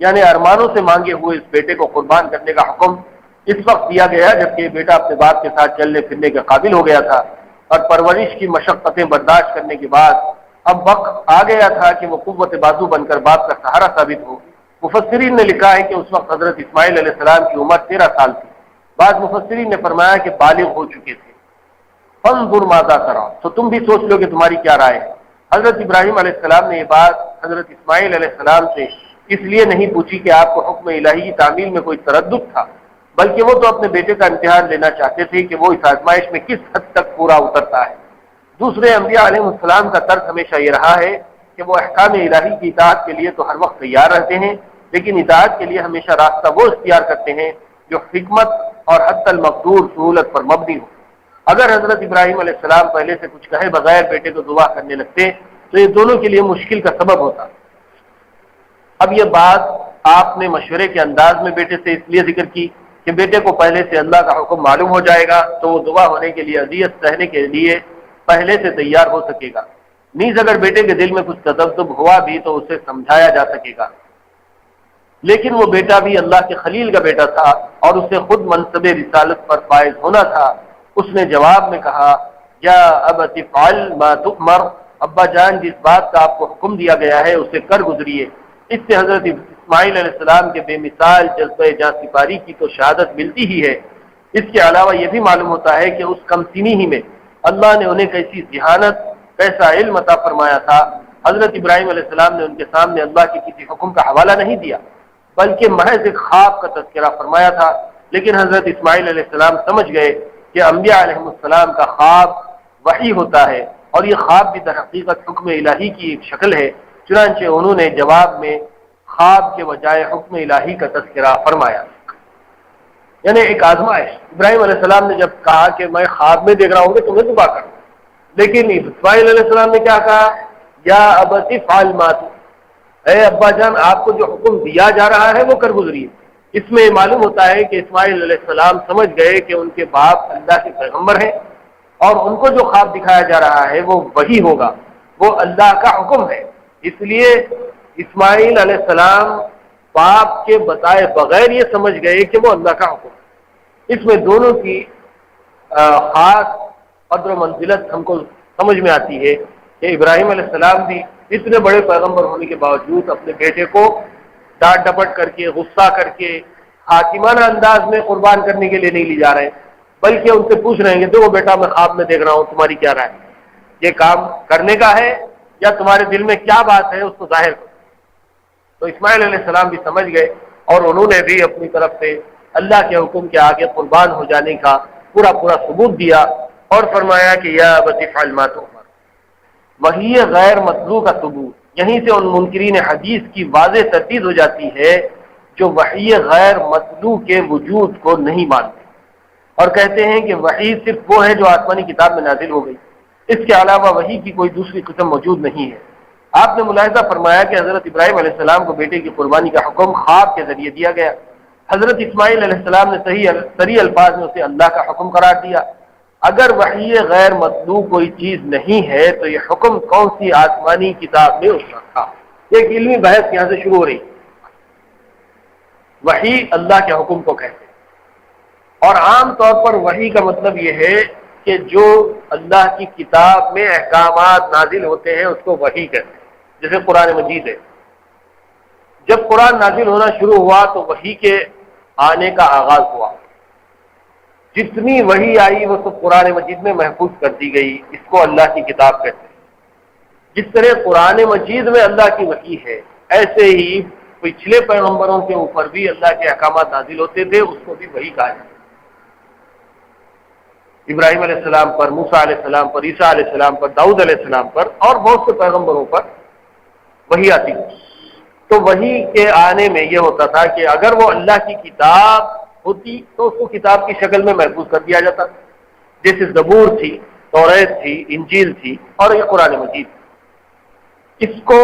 یعنی ارمانوں سے مانگے ہوئے اس بیٹے کو قربان کرنے کا حکم اس وقت دیا گیا جبکہ بیٹا اپنے باپ کے ساتھ چلنے پھرنے کے قابل ہو گیا تھا اور پرورش کی مشقتیں برداشت کرنے کے بعد اب وقت آ گیا تھا کہ وہ قوت بازو بن کر باپ کا سہارا ثابت ہو۔ مفسرین نے لکھا ہے کہ اس وقت حضرت اسماعیل علیہ السلام کی عمر 13 سال تھی۔ بعض مفسرین نے فرمایا کہ بالغ ہو چکے تھے۔ فانظر ماذا ترى، تو تم بھی سوچ لو کہ تمہاری کیا رائے ہے۔ حضرت ابراہیم علیہ السلام نے یہ بات حضرت اسماعیل علیہ السلام سے اس لیے نہیں پوچھی کہ آپ کو حکم الہی کی تعمیل میں کوئی تردد تھا، بلکہ وہ تو اپنے بیٹے کا امتحان لینا چاہتے تھے کہ وہ اس آزمائش میں کس حد تک پورا اترتا ہے۔ دوسرے انبیاء علیہ السلام کا طرز ہمیشہ یہ رہا ہے کہ وہ احکام الہی کی اطاعت کے لیے تو ہر وقت تیار رہتے ہیں، لیکن اطاعت کے لیے ہمیشہ راستہ وہ اختیار کرتے ہیں جو حکمت اور حتی المقدور سہولت پر مبنی ہو۔ اگر حضرت ابراہیم علیہ السلام پہلے سے کچھ کہے بغیر بیٹے کو ذبح کرنے لگتے تو یہ دونوں کے لیے مشکل کا سبب ہوتا۔ اب یہ بات آپ نے مشورے کے انداز میں بیٹے سے اس لیے ذکر کی کہ بیٹے کو پہلے سے اللہ کا حکم معلوم ہو جائے گا تو وہ ذبح ہونے کے لیے اذیت سہنے کے لیے پہلے سے تیار ہو سکے گا۔ نیز اگر بیٹے کے دل میں کچھ تذبذب ہوا بھی تو اسے سمجھایا جا سکے گا۔ لیکن وہ بیٹا بھی اللہ کے خلیل کا بیٹا تھا اور اسے خود منصب رسالت پر فائز ہونا تھا۔ اس نے جواب میں کہا یا ابت افعل ما تؤمر، ابا جان جس بات کا آپ کو حکم دیا گیا ہے اسے کر گزریے۔ اس سے حضرت اسماعیل علیہ السلام کے بے مثال جذبہ جاں سپاری کی تو شہادت ملتی ہی ہے۔ اس کے علاوہ یہ بھی معلوم ہوتا ہے کہ اس کم سنی ہی میں اللہ نے انہیں کیسی ذہانت، کیسا علم عطا فرمایا تھا۔ حضرت ابراہیم علیہ السلام نے ان کے سامنے اللہ کے کسی حکم کا حوالہ نہیں دیا بلکہ محض ایک خواب کا تذکرہ فرمایا تھا، لیکن حضرت اسماعیل علیہ السلام سمجھ گئے کہ انبیاء علیہ السلام کا خواب وحی ہوتا ہے اور یہ خواب بھی در حقیقت حکم الہی کی ایک شکل ہے، چنانچہ انہوں نے جواب میں خواب کے بجائے حکم الہی کا تذکرہ فرمایا، یعنی ایک آزمائش۔ ابراہیم علیہ السلام نے جب کہا کہ میں خواب میں دیکھ رہا ہوں کہ تمہیں ذبح کروں، لیکن اسماعیل علیہ السلام نے کیا کہا یا ابت افعل ما تؤمر، اے ابا جان آپ کو جو حکم دیا جا رہا ہے وہ کر گزریے۔ اس میں معلوم ہوتا ہے کہ اسماعیل علیہ السلام سمجھ گئے کہ ان کے باپ اللہ کے پیغمبر ہیں اور ان کو جو خواب دکھایا جا رہا ہے وہ وہی ہوگا، وہ اللہ کا حکم ہے۔ اس لیے اسماعیل علیہ السلام باپ کے بتائے بغیر یہ سمجھ گئے کہ وہ اللہ کا حکم ہے۔ اس میں دونوں کی خاص قدر و منزلت ہم کو سمجھ میں آتی ہے کہ ابراہیم علیہ السلام بھی اتنے بڑے پیغمبر ہونے کے باوجود اپنے بیٹے کو ڈانٹ ڈپٹ کر کے غصہ کر کے حاکمانہ انداز میں قربان کرنے کے لیے نہیں لے جا رہے ہیں، بلکہ ان سے پوچھ رہے ہیں کہ دیکھو بیٹا میں خواب میں دیکھ رہا ہوں، تمہاری کیا رائے، یہ کام کرنے کا ہے یا تمہارے دل میں کیا بات ہے اس کو ظاہر کرو۔ تو اسماعیل علیہ السلام بھی سمجھ گئے اور انہوں نے بھی اپنی طرف سے اللہ کے حکم کے آگے قربان ہو جانے کا پورا ثبوت دیا اور فرمایا کہ یا ابت افعل ما تؤمر۔ وہی غیر مطلوب کا ثبوت، یہیں سے ان منکرین حدیث کی واضح تردید ہو جاتی ہے جو وحی غیر مطلوب کے وجود کو نہیں مانتے اور کہتے ہیں کہ وحی صرف وہ ہے جو آسمانی کتاب میں نازل ہو گئی، اس کے علاوہ وحی کی کوئی دوسری قسم موجود نہیں ہے۔ آپ نے ملاحظہ فرمایا کہ حضرت ابراہیم علیہ السلام کو بیٹے کی قربانی کا حکم خواب کے ذریعے دیا گیا، حضرت اسماعیل علیہ السلام نے صریح الفاظ میں اسے اللہ کا حکم قرار دیا۔ اگر وحی غیر مطلوب کوئی چیز نہیں ہے تو یہ حکم کون سی آسمانی کتاب میں اترا تھا؟ ایک علمی بحث یہاں سے شروع ہو رہی۔ وحی اللہ کے حکم کو کہتے ہیں اور عام طور پر وحی کا مطلب یہ ہے کہ جو اللہ کی کتاب میں احکامات نازل ہوتے ہیں اس کو وحی کہتے ہیں، جیسے قرآن مجید ہے۔ جب قرآن نازل ہونا شروع ہوا تو وحی کے آنے کا آغاز ہوا، جتنی وحی آئی وہ سب قرآن مجید میں محفوظ کر دی گئی، اس کو اللہ کی کتاب کہتے ہیں۔ جس طرح قرآن مجید میں اللہ کی وحی ہے، ایسے ہی پچھلے پیغمبروں کے اوپر بھی اللہ کے احکامات نازل ہوتے تھے، اس کو بھی وحی کہا جاتا ہے۔ ابراہیم علیہ السلام پر، موسیٰ علیہ السلام پر، عیسیٰ علیہ السلام پر، داؤد علیہ السلام پر اور بہت سے پیغمبروں پر وحی آتی تھی۔ تو وحی کے آنے میں یہ ہوتا تھا کہ اگر وہ اللہ کی کتاب ہوتی تو اس کو کتاب کی شکل میں محفوظ کر دیا جاتا، جیسے زبور تھی، توریت تھی، انجیل تھی اور یہ قرآن مجید۔ اس کو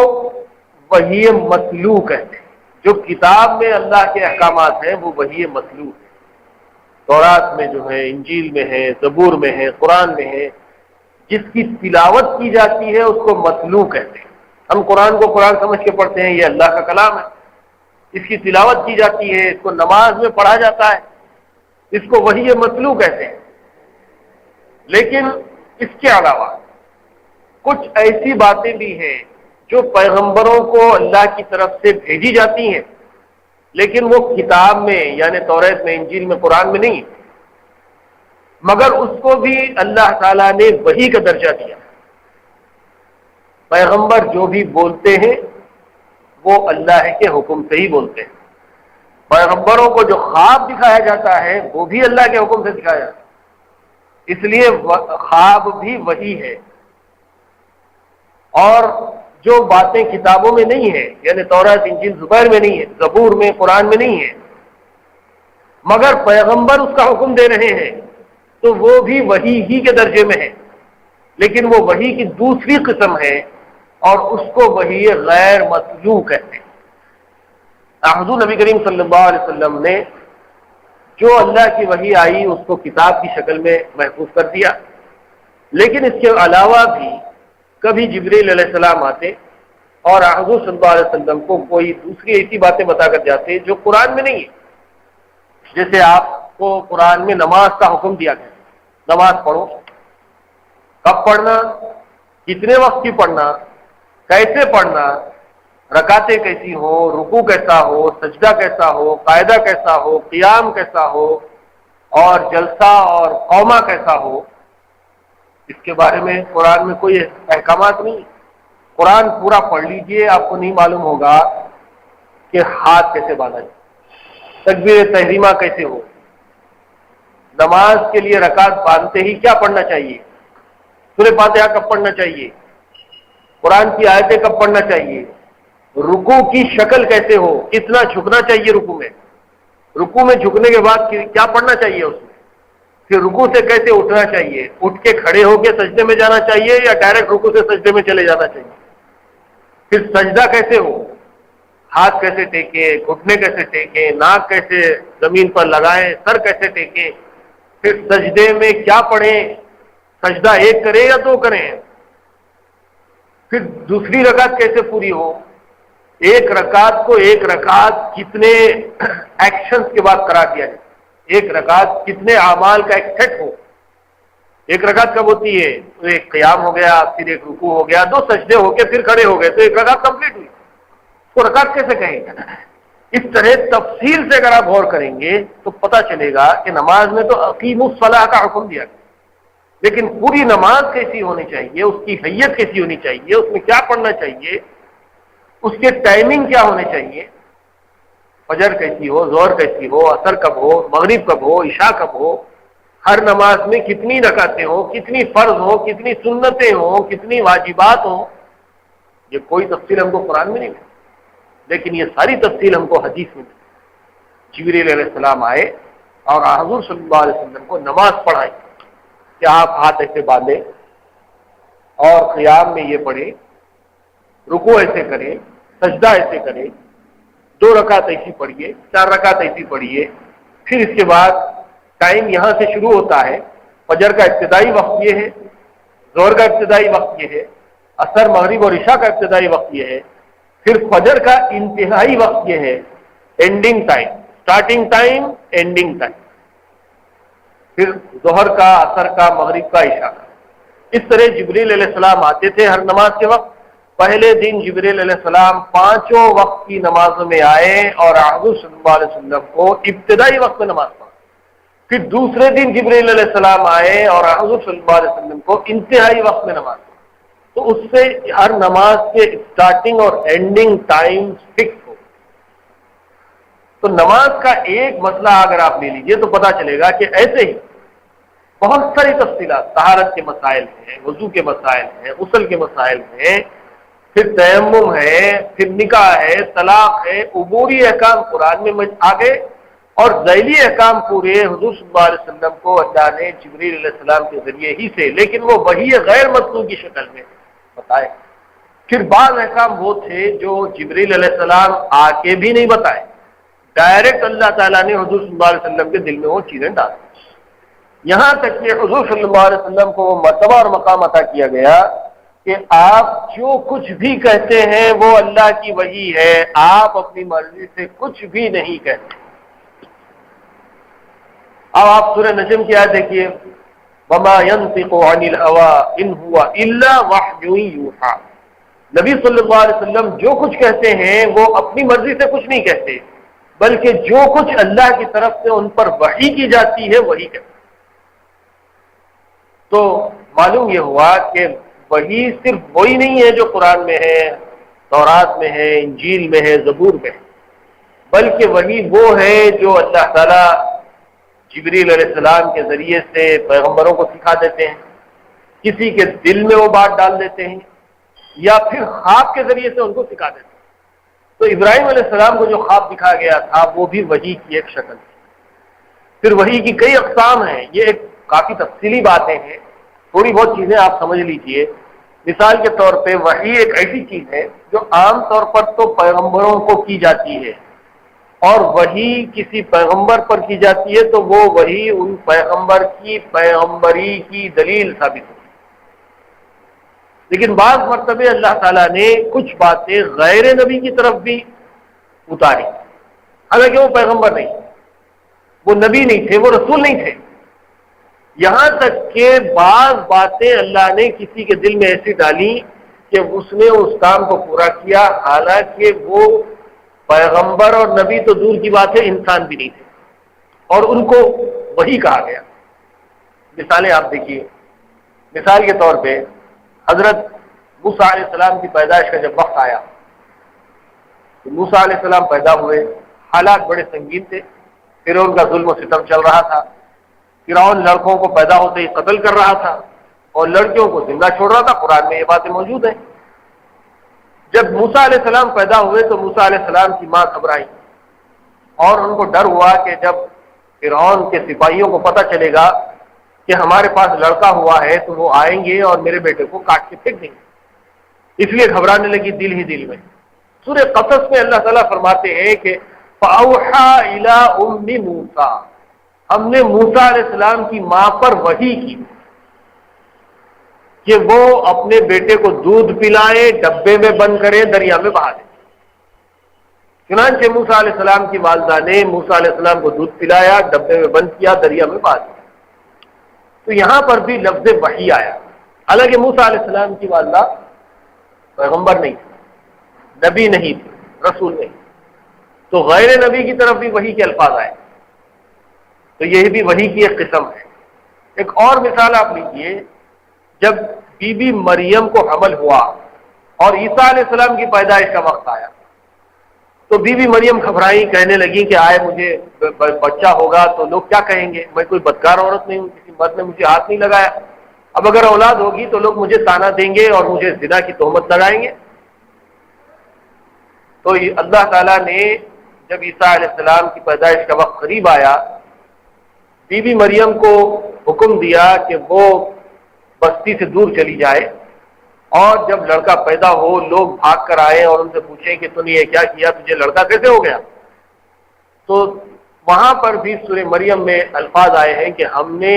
وحی متلو کہتے ہیں۔ جو کتاب میں اللہ کے احکامات ہیں وہ وحی متلو ہے۔ تورات میں جو ہے، انجیل میں ہے، زبور میں ہے، قرآن میں ہے، جس کی تلاوت کی جاتی ہے اس کو متلو کہتے ہیں۔ ہم قرآن کو قرآن سمجھ کے پڑھتے ہیں، یہ اللہ کا کلام ہے، اس کی تلاوت کی جاتی ہے، اس کو نماز میں پڑھا جاتا ہے، اس کو وحی متلو کہتے ہیں۔ لیکن اس کے علاوہ کچھ ایسی باتیں بھی ہیں جو پیغمبروں کو اللہ کی طرف سے بھیجی جاتی ہیں، لیکن وہ کتاب میں یعنی توریت میں، انجیل میں، قرآن میں نہیں، مگر اس کو بھی اللہ تعالیٰ نے وحی کا درجہ دیا۔ پیغمبر جو بھی بولتے ہیں وہ اللہ کے حکم سے ہی بولتے ہیں۔ پیغمبروں کو جو خواب دکھایا جاتا ہے وہ بھی اللہ کے حکم سے دکھایا جاتا ہے، اس لیے خواب بھی وحی ہے۔ اور جو باتیں کتابوں میں نہیں ہیں، یعنی توریت، انجیل، زبور میں نہیں ہے، زبور میں، قرآن میں نہیں ہے، مگر پیغمبر اس کا حکم دے رہے ہیں تو وہ بھی وحی ہی کے درجے میں ہے، لیکن وہ وحی کی دوسری قسم ہے اور اس کو وحی غیر متلو کہتے ہیں۔ حضور نبی کریم صلی اللہ علیہ وسلم نے جو اللہ کی وحی آئی اس کو کتاب کی شکل میں محفوظ کر دیا، لیکن اس کے علاوہ بھی کبھی جبریل علیہ السلام آتے اور حضور صلی اللہ علیہ وسلم کو کوئی دوسری ایسی باتیں بتا کر جاتے جو قرآن میں نہیں ہے۔ جیسے آپ کو قرآن میں نماز کا حکم دیا گیا، نماز پڑھو، کب پڑھنا، کتنے وقت کی پڑھنا، کیسے پڑھنا، رکعتیں کیسی ہو، رکوع کیسا ہو، سجدہ کیسا ہو، قاعدہ کیسا ہو، قیام کیسا ہو اور جلسہ اور قومہ کیسا ہو، اس کے بارے میں قرآن میں کوئی احکامات نہیں۔ قرآن پورا پڑھ لیجئے، آپ کو نہیں معلوم ہوگا کہ ہاتھ کیسے باندھا جائے، تکبیر تحریمہ کیسے ہو، نماز کے لیے رکعت باندھتے ہی کیا پڑھنا چاہیے، سورہ فاتحہ کب پڑھنا چاہیے، قرآن کی آیتیں کب پڑھنا چاہیے، رکوع کی شکل کیسے ہو، کتنا جھکنا چاہیے رکوع میں جھکنے کے بعد کیا پڑھنا چاہیے اس میں، پھر رکوع سے کیسے اٹھنا چاہیے، اٹھ کے کھڑے ہو کے سجدے میں جانا چاہیے یا ڈائریکٹ رکوع سے سجدے میں چلے جانا چاہیے، پھر سجدہ کیسے ہو، ہاتھ کیسے ٹیکیں، گھٹنے کیسے ٹیکیں، ناک کیسے زمین پر لگائیں، سر کیسے ٹیکیں، پھر سجدے میں کیا پڑھیں، سجدہ ایک کریں یا دو کریں، پھر دوسری رکعت کیسے پوری ہو، ایک رکعت کو ایک رکعت کتنے ایکشنز کے بعد قرار دیا جائے، ایک رکعت کتنے اعمال کا ایک سیٹ ہو، ایک رکعت کب ہوتی ہے، تو ایک قیام ہو گیا، پھر ایک رکوع ہو گیا، دو سجدے ہو کے پھر کھڑے ہو گئے تو ایک رکعت کمپلیٹ ہوئی، اس کو رکعت کیسے کہیں گے؟ اس طرح تفصیل سے اگر آپ غور کریں گے تو پتہ چلے گا کہ نماز میں تو اقیموا الصلاۃ کا حکم دیا گیا، لیکن پوری نماز کیسی ہونی چاہیے، اس کی حیت کیسی ہونی چاہیے، اس میں کیا پڑھنا چاہیے، اس کے ٹائمنگ کیا ہونے چاہیے، فجر کیسی ہو، ظہر کیسی ہو، عصر کب ہو، مغرب کب ہو، عشاء کب ہو، ہر نماز میں کتنی رکعتیں ہوں، کتنی فرض ہوں، کتنی سنتیں ہوں، کتنی واجبات ہوں، یہ کوئی تفصیل ہم کو قرآن میں نہیں ملی، لیکن یہ ساری تفصیل ہم کو حدیث میں ملی۔ جبریل علیہ السلام آئے اور حضور صلی اللہ علیہ وسلم کو نماز پڑھائی کہ آپ ہاتھ ایسے باندھیں اور قیام میں یہ پڑھیں، رکوع ایسے کریں، سجدہ ایسے کریں، 2 رکعت ایسی پڑھیے، 4 رکعت ایسی پڑھیے، پھر اس کے بعد ٹائم یہاں سے شروع ہوتا ہے، فجر کا ابتدائی وقت یہ ہے، ظہر کا ابتدائی وقت یہ ہے، عصر، مغرب اور عشاء کا ابتدائی وقت یہ ہے، پھر فجر کا انتہائی وقت یہ ہے، ending time, starting time, ending time, پھر ظہر کا، عصر کا، مغرب کا، عشاء کا۔ اس طرح جبریل علیہ السلام آتے تھے ہر نماز کے وقت۔ پہلے دن جبریل علیہ السلام 5 وقت کی نمازوں میں آئے اور حضور صلی اللہ علیہ وسلم کو ابتدائی وقت میں نماز پڑھا، پھر دوسرے دن جبریل علیہ السلام آئے اور حضور صلی اللہ علیہ وسلم کو انتہائی وقت میں نماز، تو اس سے ہر نماز کے اسٹارٹنگ اور اینڈنگ ٹائم فکس ہو۔ تو نماز کا ایک مسئلہ اگر آپ لے لیجئے تو پتا چلے گا کہ ایسے ہی بہت ساری تفصیلات، طہارت کے مسائل ہیں، وضو کے مسائل ہیں، غسل کے مسائل ہیں، پھر تیمم ہے، پھر نکاح ہے، طلاق ہے، عبوری احکام قرآن میں آ گئے، اور ذیلی احکام پورے حضور صلی اللہ علیہ وسلم کو اللہ نے جبریل علیہ السلام کے ذریعے ہی سے، لیکن وہ وحی غیر مطلوع کی شکل میں بتائے۔ پھر بعض احکام وہ تھے جو جبریل علیہ السلام آ کے بھی نہیں بتائے، ڈائریکٹ اللہ تعالیٰ نے حضور صلی اللہ علیہ وسلم کے دل میں وہ چیزیں ڈال دی، یہاں تک کہ حضور صلی اللہ علیہ وسلم کو وہ مرتبہ اور مقام عطا کیا گیا کہ آپ جو کچھ بھی کہتے ہیں وہ اللہ کی وحی ہے، آپ اپنی مرضی سے کچھ بھی نہیں کہتے۔ اب آپ سورہ نجم کی آیت دیکھیے، وَمَا يَنطِقُ عَنِ الْهَوَىٰ إِنْ هُوَ إِلَّا وَحْيٌ يُوحَىٰ۔ نبی صلی اللہ علیہ وسلم جو کچھ کہتے ہیں وہ اپنی مرضی سے کچھ نہیں کہتے، بلکہ جو کچھ اللہ کی طرف سے ان پر وحی کی جاتی ہے وہی کہتے ہیں۔ تو معلوم یہ ہوا کہ وحی صرف وہی نہیں ہے جو قرآن میں ہے، تورات میں ہے، انجیل میں ہے، زبور میں ہے، بلکہ وحی وہ ہے جو اللہ تعالیٰ جبریل علیہ السلام کے ذریعے سے پیغمبروں کو سکھا دیتے ہیں، کسی کے دل میں وہ بات ڈال دیتے ہیں، یا پھر خواب کے ذریعے سے ان کو سکھا دیتے ہیں۔ تو ابراہیم علیہ السلام کو جو خواب دکھا گیا تھا وہ بھی وحی کی ایک شکل تھی۔ پھر وحی کی کئی اقسام ہیں، یہ ایک کافی تفصیلی باتیں ہیں، تھوڑی بہت چیزیں آپ سمجھ لیجئے۔ مثال کے طور پہ وحی ایک ایسی چیز ہے جو عام طور پر تو پیغمبروں کو کی جاتی ہے، اور وحی کسی پیغمبر پر کی جاتی ہے تو وہ وحی ان پیغمبر کی پیغمبری کی دلیل ثابت ہوتی ہے۔ لیکن بعض مرتبہ اللہ تعالیٰ نے کچھ باتیں غیر نبی کی طرف بھی اتاری، حالانکہ وہ پیغمبر نہیں تھے، وہ نبی نہیں تھے، وہ رسول نہیں تھے، یہاں تک کہ بعض باتیں اللہ نے کسی کے دل میں ایسی ڈالی کہ اس نے اس کام کو پورا کیا، حالانکہ وہ پیغمبر اور نبی تو دور کی بات ہے، انسان بھی نہیں تھے، اور ان کو وہی کہا گیا۔ مثالیں آپ دیکھیے، مثال کے طور پہ حضرت موسیٰ علیہ السلام کی پیدائش کا جب وقت آیا تو موسیٰ علیہ السلام پیدا ہوئے، حالات بڑے سنگین تھے، فرعون کا ظلم و ستم چل رہا تھا، فرعون لڑکوں کو پیدا ہوتے ہی قتل کر رہا تھا اور لڑکیوں کو زندہ چھوڑ رہا تھا، قرآن میں یہ باتیں موجود ہیں۔ جب موسیٰ علیہ السلام پیدا ہوئے تو موسیٰ علیہ السلام کی ماں گھبرائی، اور ان کو ڈر ہوا کہ جب فرعون کے سپاہیوں کو پتہ چلے گا کہ ہمارے پاس لڑکا ہوا ہے تو وہ آئیں گے اور میرے بیٹے کو کاٹ کے پھینک دیں گے، اس لیے گھبرانے لگی دل ہی دل میں۔ سورہ قصص میں اللہ تعالیٰ فرماتے ہیں کہ فَأَوْحَىٰ إِلَىٰ أُمِّ مُوسَىٰ، ہم نے موسیٰ علیہ السلام کی ماں پر وحی کی کہ وہ اپنے بیٹے کو دودھ پلائیں، ڈبے میں بند کریں، دریا میں بہا دیں۔ چنانچہ موسیٰ علیہ السلام کی والدہ نے موسیٰ علیہ السلام کو دودھ پلایا، ڈبے میں بند کیا، دریا میں بہا دیا۔ تو یہاں پر بھی لفظ وحی آیا، حالانکہ موسیٰ علیہ السلام کی والدہ پیغمبر نہیں تھی، نبی نہیں تھی، رسول نہیں، تو غیر نبی کی طرف بھی وحی کے الفاظ آئے، تو یہ بھی وحی کی ایک قسم ہے۔ ایک اور مثال آپ لیجئے، جب بی بی مریم کو حمل ہوا اور عیسیٰ علیہ السلام کی پیدائش کا وقت آیا تو بی بی مریم گھبرائیں، کہنے لگی کہ آئے مجھے بچہ ہوگا تو لوگ کیا کہیں گے، میں کوئی بدکار عورت نہیں ہوں، کسی مرد نے مجھے ہاتھ نہیں لگایا، اب اگر اولاد ہوگی تو لوگ مجھے طعنہ دیں گے اور مجھے زنا کی تہمت لگائیں گے۔ تو اللہ تعالیٰ نے جب عیسیٰ علیہ السلام کی پیدائش کا وقت قریب آیا، بی بی مریم کو حکم دیا کہ وہ بستی سے دور چلی جائے، اور جب لڑکا پیدا ہو لوگ بھاگ کر آئے اور ان سے پوچھیں کہ تو نے یہ کیا کیا، تجھے لڑکا کیسے ہو گیا، تو وہاں پر بھی سورہ مریم میں الفاظ آئے ہیں کہ ہم نے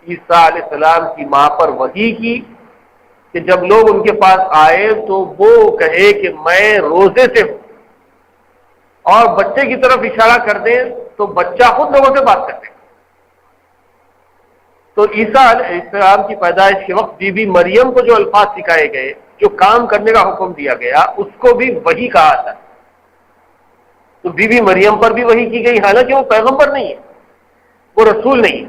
عیسیٰ علیہ السلام کی ماں پر وحی کی کہ جب لوگ ان کے پاس آئے تو وہ کہے کہ میں روزے سے ہوں، اور بچے کی طرف اشارہ کر دیں تو بچہ خود لوگوں سے بات کرتے ہیں۔ تو عیسیٰ علیہ السلام کی پیدائش کے وقت بی بی مریم کو جو الفاظ سکھائے گئے، جو کام کرنے کا حکم دیا گیا، اس کو بھی وحی کہا تھا۔ تو بی بی مریم پر بھی وحی کی گئی، حالانکہ وہ پیغمبر نہیں ہے، وہ رسول نہیں.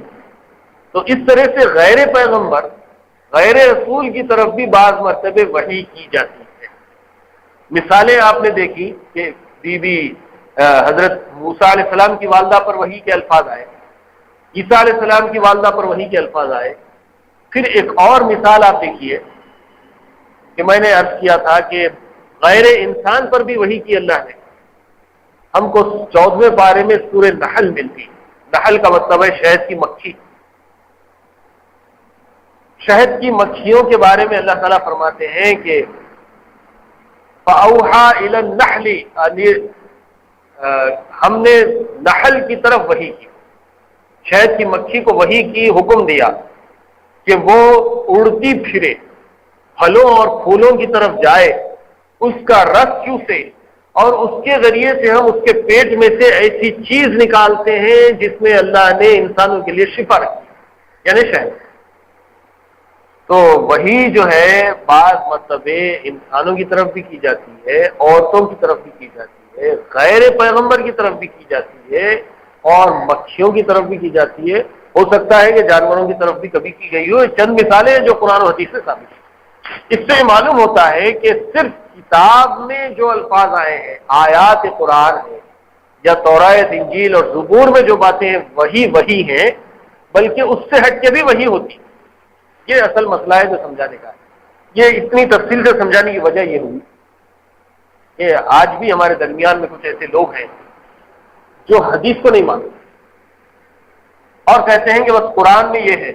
تو اس طرح سے غیر پیغمبر غیر رسول کی طرف بھی بعض مرتبے وحی کی جاتی ہے. مثالیں آپ نے دیکھی کہ بی بی حضرت موسیٰ علیہ السلام کی والدہ پر وحی کے الفاظ آئے, عیسیٰ علیہ السلام کی والدہ پر وحی کے الفاظ آئے. پھر ایک اور مثال آپ دیکھیے کہ میں نے عرض کیا تھا کہ غیر انسان پر بھی وحی کی اللہ نے. ہم کو 14ویں پارے میں سورہ نحل ملتی. نحل کا مطلب ہے شہد کی مکھی. شہد کی مکھیوں کے بارے میں اللہ تعالیٰ فرماتے ہیں کہ فَأَوْحَى إِلَى النَّحْلِ, ہم نے نحل کی طرف وحی کی, شہد کی مکھی کو وحی کی, حکم دیا کہ وہ اڑتی پھرے, پھلوں اور پھولوں کی طرف جائے, اس کا رس چوسے, اور اس کے ذریعے سے ہم اس کے پیٹ میں سے ایسی چیز نکالتے ہیں جس میں اللہ نے انسانوں کے لیے شفا رکھی, یعنی شہد. تو وہی جو ہے بعض مرتبے انسانوں کی طرف بھی کی جاتی ہے, عورتوں کی طرف بھی کی جاتی ہے, غیر پیغمبر کی طرف بھی کی جاتی ہے, اور مکھیوں کی طرف بھی کی جاتی ہے. ہو سکتا ہے کہ جانوروں کی طرف بھی کبھی کی گئی ہو. چند مثالیں ہیں جو قرآن و حدیث سے ثابت ہیں. اس سے معلوم ہوتا ہے کہ صرف کتاب میں جو الفاظ آئے ہیں, آیات قرآن ہیں, یا تورات, انجیل اور زبور میں جو باتیں ہیں وہی ہیں, بلکہ اس سے ہٹ کے بھی وہی ہوتی. یہ اصل مسئلہ ہے جو سمجھانے کا ہے. یہ اتنی تفصیل سے سمجھانے کی وجہ یہ ہوئی کہ آج بھی ہمارے درمیان میں کچھ ایسے لوگ ہیں جو حدیث کو نہیں مانتے اور کہتے ہیں کہ بس قرآن میں یہ ہے,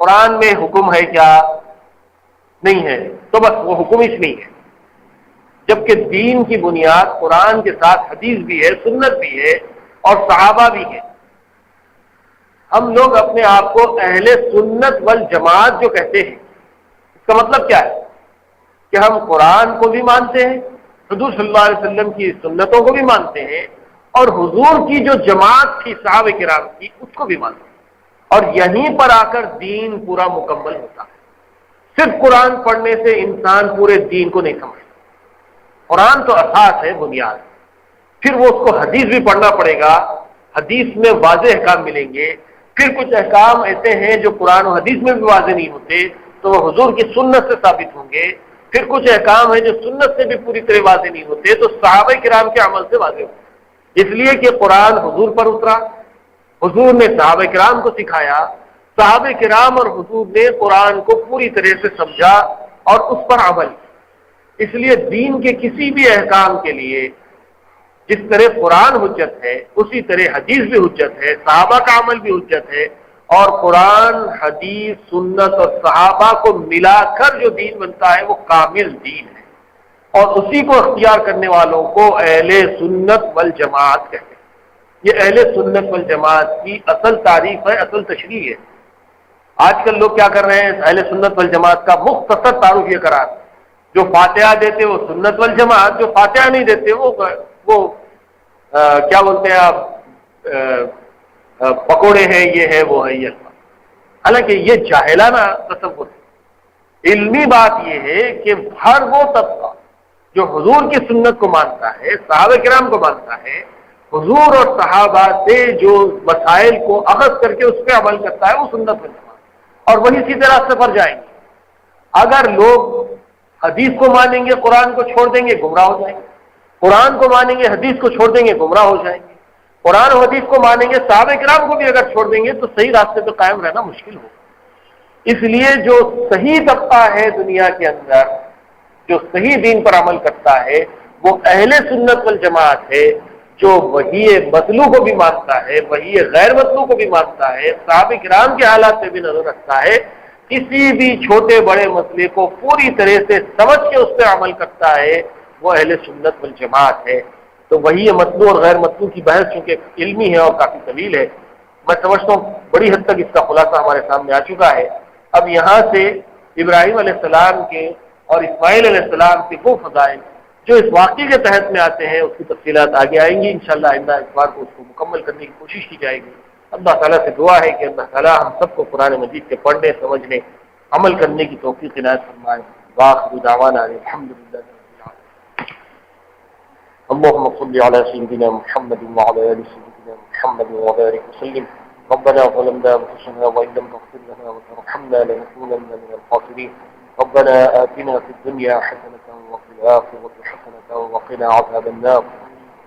قرآن میں حکم ہے کیا نہیں ہے, تو بس وہ حکم اس نہیں ہے. جبکہ دین کی بنیاد قرآن کے ساتھ حدیث بھی ہے, سنت بھی ہے, اور صحابہ بھی ہے. ہم لوگ اپنے آپ کو اہل سنت والجماعت جو کہتے ہیں, اس کا مطلب کیا ہے کہ ہم قرآن کو بھی مانتے ہیں, حضور صلی اللہ علیہ وسلم کی سنتوں کو بھی مانتے ہیں, اور حضور کی جو جماعت تھی صحابہ کرام کی اس کو بھی مانتے ہیں. اور یہیں پر آ کر دین پورا مکمل ہوتا ہے. صرف قرآن پڑھنے سے انسان پورے دین کو نہیں سمجھتا. قرآن تو اساس ہے, بنیاد. پھر وہ اس کو حدیث بھی پڑھنا پڑے گا, حدیث میں واضح احکام ملیں گے. پھر کچھ احکام ایسے ہیں جو قرآن و حدیث میں بھی واضح نہیں ہوتے تو وہ حضور کی سنت سے ثابت ہوں گے. پھر کچھ احکام ہیں جو سنت سے بھی پوری طرح واضح نہیں ہوتے تو صحابہ کرام کے عمل سے واضح ہوتے. اس لیے کہ قرآن حضور پر اترا, حضور نے صحابہ کرام کو سکھایا, صحابہ کرام اور حضور نے قرآن کو پوری طرح سے سمجھا اور اس پر عمل کیا. اس لیے دین کے کسی بھی احکام کے لیے جس طرح قرآن حجت ہے اسی طرح حدیث بھی حجت ہے, صحابہ کا عمل بھی حجت ہے, اور قرآن, حدیث, سنت اور صحابہ کو ملا کر جو دین بنتا ہے وہ کامل دین ہے. اور اسی کو اختیار کرنے والوں کو اہل سنت والجماعت کہتے ہیں. یہ اہل سنت والجماعت کی اصل تعریف ہے, اصل تشریح ہے. آج کل لوگ کیا کر رہے ہیں, اہل سنت والجماعت کا مختصر تعارف یہ کرا, جو فاتحہ دیتے وہ سنت والجماعت, جو فاتحہ نہیں دیتے وہ کیا بولتے ہیں آپ, پکوڑے ہیں, یہ ہے وہ ہے, یہ. حالانکہ یہ جاہلانہ تصور ہے. علمی بات یہ ہے کہ ہر وہ طبقہ جو حضور کی سنت کو مانتا ہے, صحابہ کرام کو مانتا ہے, حضور اور صحابہ سے جو مسائل کو اخذ کر کے اس پہ عمل کرتا ہے وہ سنت والجماعت, اور وہی سیدھے راستے پر جائیں گے. اگر لوگ حدیث کو مانیں گے, قرآن کو چھوڑ دیں گے, گمراہ ہو جائیں گے. قرآن کو مانیں گے, حدیث کو چھوڑ دیں گے, گمراہ ہو جائیں گے. قرآن و حدیث کو مانیں گے, صحابہ کرام کو بھی اگر چھوڑ دیں گے تو صحیح راستے پہ قائم رہنا مشکل ہوگا. اس لیے جو صحیح طبقہ ہے دنیا کے اندر, جو صحیح دین پر عمل کرتا ہے, وہ اہل سنت والجماعت ہے, جو وحی مطلوع کو بھی مانتا ہے, وحی غیر مطلوع کو بھی مانتا ہے, صحابہ کرام کے حالات پہ بھی نظر رکھتا ہے, کسی بھی چھوٹے بڑے مسئلے کو پوری طرح سے سمجھ کے اس پہ عمل کرتا ہے, وہ اہل سنت والجماعت ہے. تو وہی مطلوع اور غیر مطلوع کی بحث چونکہ علمی ہے اور کافی طویل ہے, میں سمجھتا ہوں بڑی حد تک اس کا خلاصہ ہمارے سامنے آ چکا ہے. اب یہاں سے ابراہیم علیہ السلام کے اور اسماعیل علیہ السلام کے وہ فضائل جو اس واقعے کے تحت میں آتے ہیں اس کی تفصیلات آگے آئیں گی. انشاءاللہ آئندہ اس بار کو اس کو مکمل کرنے کی کوشش کی جائے گی. اللہ تعالیٰ سے دعا ہے کہ اللہ تعالیٰ ہم سب کو قرآن مجید کے پڑھنے, سمجھنے, عمل کرنے کی توفیق عنایت فرمائے. وآخر دعوانا الحمدللہ. اللهم صل على سيدنا محمد وعلى آل سيدنا محمد وبارك وسلم ربنا ظلمنا أنفسنا وإن لم تغفر لنا وترحمنا لنكونن من الخاسرين. ربنا آتنا في الدنيا حسنة وفي الآخرة حسنة وقنا عذاب النار.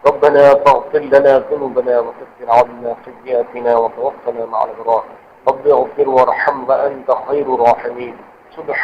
ربنا فاغفر لنا ذنوبنا وكفر عنا سيئاتنا وتوفنا مع الأبرار. رب اغفر وارحم وأنت خير الراحمين. سبحان